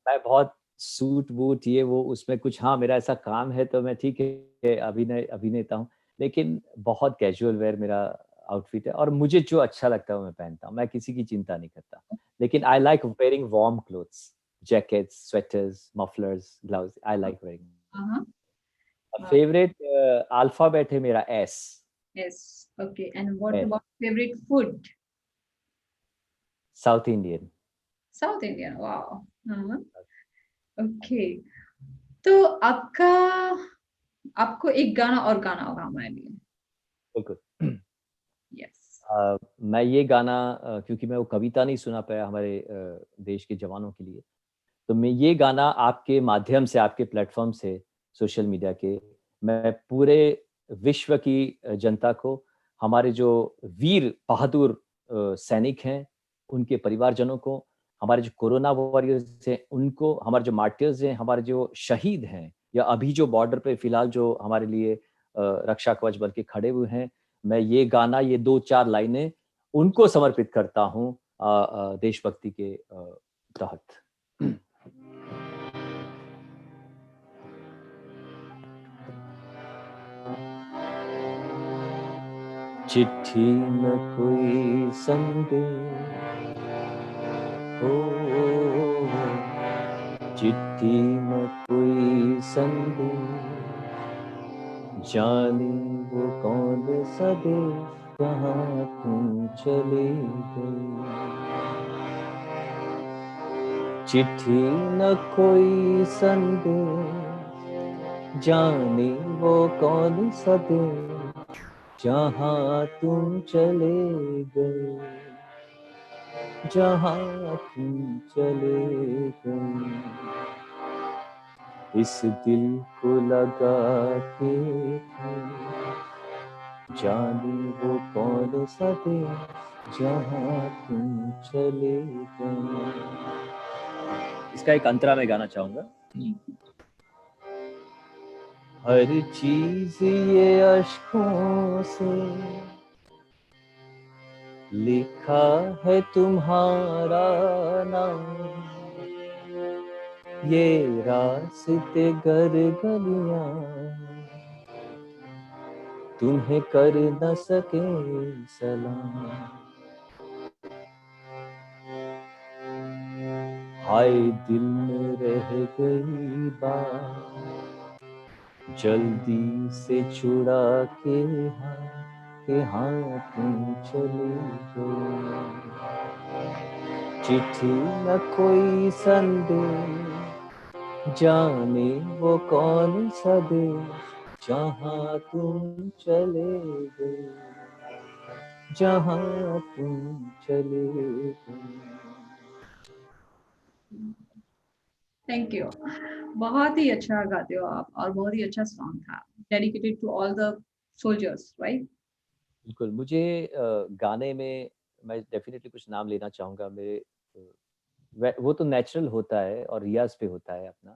Speaker 2: मैं बहुत suit boot ये वो उसमें कुछ, हाँ मेरा ऐसा काम है तो मैं ठीक है अभिनेता हूँ, लेकिन बहुत कैजुअल वेयर मेरा आउटफिट है और मुझे जो अच्छा लगता है वो मैं पहनता हूँ, मैं किसी की चिंता नहीं करता। लेकिन I like wearing warm clothes, jackets, sweaters, mufflers, gloves, I like wearing.
Speaker 1: हाँ।
Speaker 2: फेवरेट अल्फाबेट है मेरा S.
Speaker 1: Yes. Okay, and what about favourite food?
Speaker 2: South Indian.
Speaker 1: South Indian, wow. हाँ। ओके, तो आपका आपको एक गाना और गाना होगा हमारे लिए।
Speaker 2: बिल्कुल।
Speaker 1: यस।
Speaker 2: मैं ये गाना क्योंकि मैं वो कविता नहीं सुना पाया हमारे देश के जवानों के लिए, तो मैं ये गाना आपके माध्यम से, आपके प्लेटफ़ॉर्म से, सोशल मीडिया के, मैं पूरे विश्व की जनता को, हमारे जो वीर बहादुर सैनिक हैं, उनके परिवारजनों को, हमारे जो कोरोना वॉरियर्स हैं, उनको, हमारे जो मार्टियर्स हैं, हमारे जो शहीद हैं, या अभी जो बॉर्डर पे फ़िलहाल जो हमारे लिए रक्षा कवच बन के खड़े हुए हैं, मैं ये गाना, ये 2-4 लाइनें उनको समर्पित करता हूँ देशभक्ति के तहत। चिट्ठी न कोई संदेश हो, चिट्ठी न कोई संदेश, जाने वो कौन सा देश जहाँ तुम चले गए। चिट्ठी न कोई संदेश, जाने वो कौन सा देश जहाँ तुम चले गए, जहाँ तुम चले गए। इस दिल को लगा के जाने वो कौन सा देश जहाँ तुम चले गए। इसका एक अंतरा मैं गाना चाहूंगा। हर चीज ये अश्कों से लिखा है तुम्हारा नाम, ये रास्ते गर गलियां तुम्हें कर न सके सलाम। हाय दिल में रह गई बात, जल्दी से छुड़ा के हाँ तुम चले गए। चिट्ठी न कोई संदेश, जाने वो कौन सा देश जहाँ तुम चले गए, जहाँ तुम चले गए।
Speaker 1: Thank you. बहुत ही अच्छा गाते हो आप और बहुत ही अच्छा सॉन्ग था, dedicated to all the soldiers, right?
Speaker 2: बिल्कुल, मुझे गाने में मैं डेफ़िनेटली कुछ नाम लेना चाहूँगा मेरे अ, वो तो नेचुरल होता है और रियाज़ पे होता है अपना।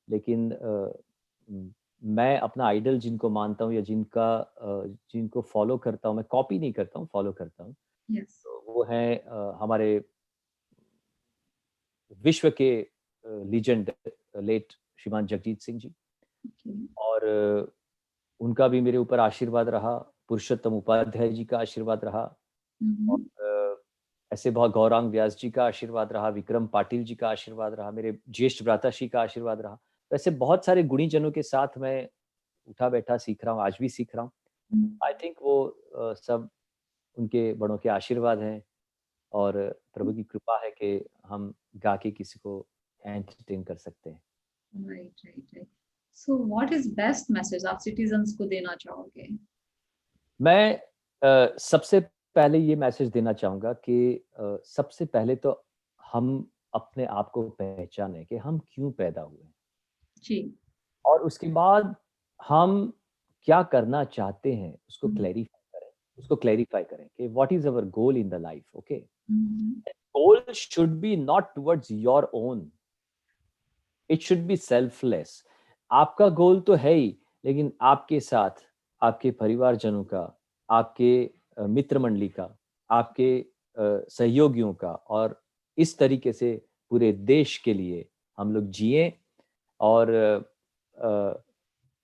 Speaker 2: लेकिन उम, मैं अपना आइडल जिनको मानता हूँ या जिनको फ़ॉलो करता हूँ, मैं कॉपी नहीं करता हूँ, फ़ॉलो करता हूँ।
Speaker 1: यस।
Speaker 2: तो वो हैं हमारे विश्व के लीजेंड लेट श्रीमान जगजीत सिंह जी
Speaker 1: ओके।
Speaker 2: और उनका भी मेरे ऊपर आशीर्वाद रहा, पुरुषोत्तम उपाध्याय जी का आशीर्वाद रहा और ऐसे बहुत गौरांग व्यास जी का आशीर्वाद रहा, विक्रम पाटिल जी का आशीर्वाद रहा, मेरे ज्येष्ठ भ्राताश्री का आशीर्वाद रहा। तो ऐसे बहुत सारे गुणीजनों के साथ मैं उठा-बैठा सीख रहा हूँ, आज भी सीख रहा हूँ। आई थिंक वो सब उनके बड़ों के आशीर्वाद हैं और प्रभु की कृपा है कि हम गा के किसी को एंटरटेन कर सकते हैं।
Speaker 1: Right, right, right. So what is best message आप सिटीजन्स को देना चाहोगे?
Speaker 2: मैं सबसे पहले ये मैसेज देना चाहूँगा कि सबसे पहले तो हम अपने आप को पहचानें कि हम क्यों पैदा हुए हैं
Speaker 1: जी।
Speaker 2: और उसके बाद हम क्या करना चाहते हैं, उसको क्लैरिफ़ाई करें कि what is our goal in the life, okay? Goal should be not towards your own, it should be selfless. आपका गोल तो है ही, लेकिन आपके साथ, आपके परिवारजनों का, आपके मित्र मंडली का, आपके सहयोगियों का और इस तरीके से पूरे देश के लिए हम लोग जिएँ और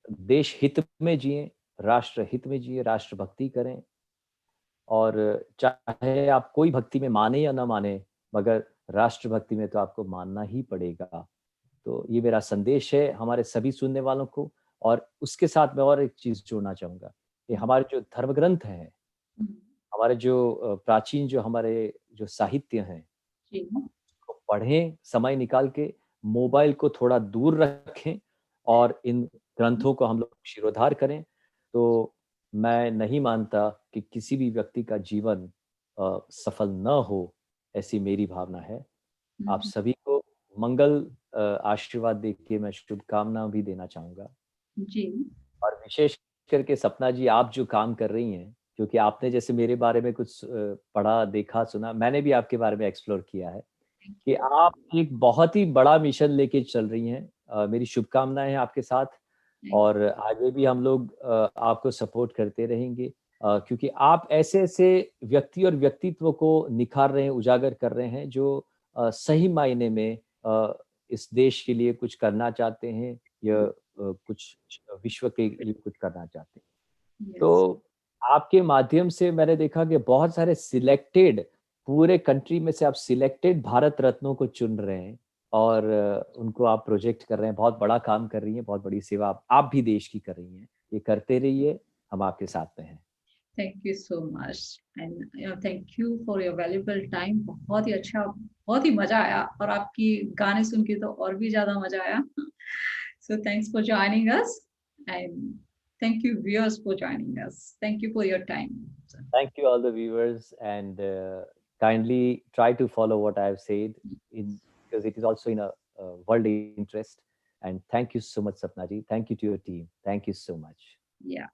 Speaker 2: देश हित में जिएँ, राष्ट्र हित में जिएँ, राष्ट्रभक्ति करें और चाहे आप कोई भक्ति में माने या ना माने, मगर राष्ट्रभक्ति में तो आपको मानना ही पड़ेगा। तो ये मेरा संदेश है हमारे सभी सुनने वालों को और उसके साथ मैं और एक चीज़ जोड़ना चाहूँगा कि हमारे जो धर्म ग्रंथ हैं, हमारे जो प्राचीन जो हमारे जो साहित्य हैं,
Speaker 1: जी।
Speaker 2: उसको पढ़ें समय निकाल के, मोबाइल को थोड़ा दूर रखें और इन ग्रंथों को हम लोग शिरोधार्य करें। तो मैं नहीं मानता कि किसी भी व्यक्ति का जीवन सफल ना हो, ऐसी मेरी भावना है। आप सभी को मंगल आशीर्वाद देके मैं शुभकामना भी देना चाहूँगा
Speaker 1: जी।
Speaker 2: और विशेष करके सपना जी आप जो काम कर रही हैं, क्योंकि आपने जैसे मेरे बारे में कुछ पढ़ा, देखा, सुना, मैंने भी आपके बारे में एक्सप्लोर किया है
Speaker 1: थैंक
Speaker 2: कि
Speaker 1: यू।
Speaker 2: आप एक बहुत ही बड़ा मिशन लेके चल रही हैं। मेरी शुभकामनाएँ हैं आपके साथ
Speaker 1: थैंक
Speaker 2: और आगे भी हम लोग आपको सपोर्ट करते रहेंगे क्योंकि आप ऐसे-ऐसे व्यक्ति और व्यक्तित्व को निखार रहे हैं, उजागर कर रहे हैं जो सही मायने में इस देश के लिए कुछ करना चाहते हैं या कुछ विश्व के लिए कुछ करना चाहते हैं।
Speaker 1: यस।
Speaker 2: तो आपके माध्यम से मैंने देखा कि बहुत सारे सिलेक्टेड पूरे कंट्री में से आप सिलेक्टेड भारत रत्नों को चुन रहे हैं और उनको आप प्रोजेक्ट कर रहे हैं। बहुत बड़ा काम कर रही हैं, बहुत बड़ी सेवा आप भी देश की कर रही हैं। ये करते रहिए, हम आपके साथ में हैं।
Speaker 1: Thank you so much and thank you for your valuable time. बहुत ही अच्छा, बहुत ही मजा आया और आपकी गाने सुन के तो और भी ज्यादा मजा आया। So thanks for joining us and thank you viewers for joining us. Thank you for your time.
Speaker 2: Thank you all the viewers and kindly try to follow what I have said in because it is also in a world interest. And thank you so much, Sapna ji. Thank you to your team. Thank you so much.
Speaker 1: या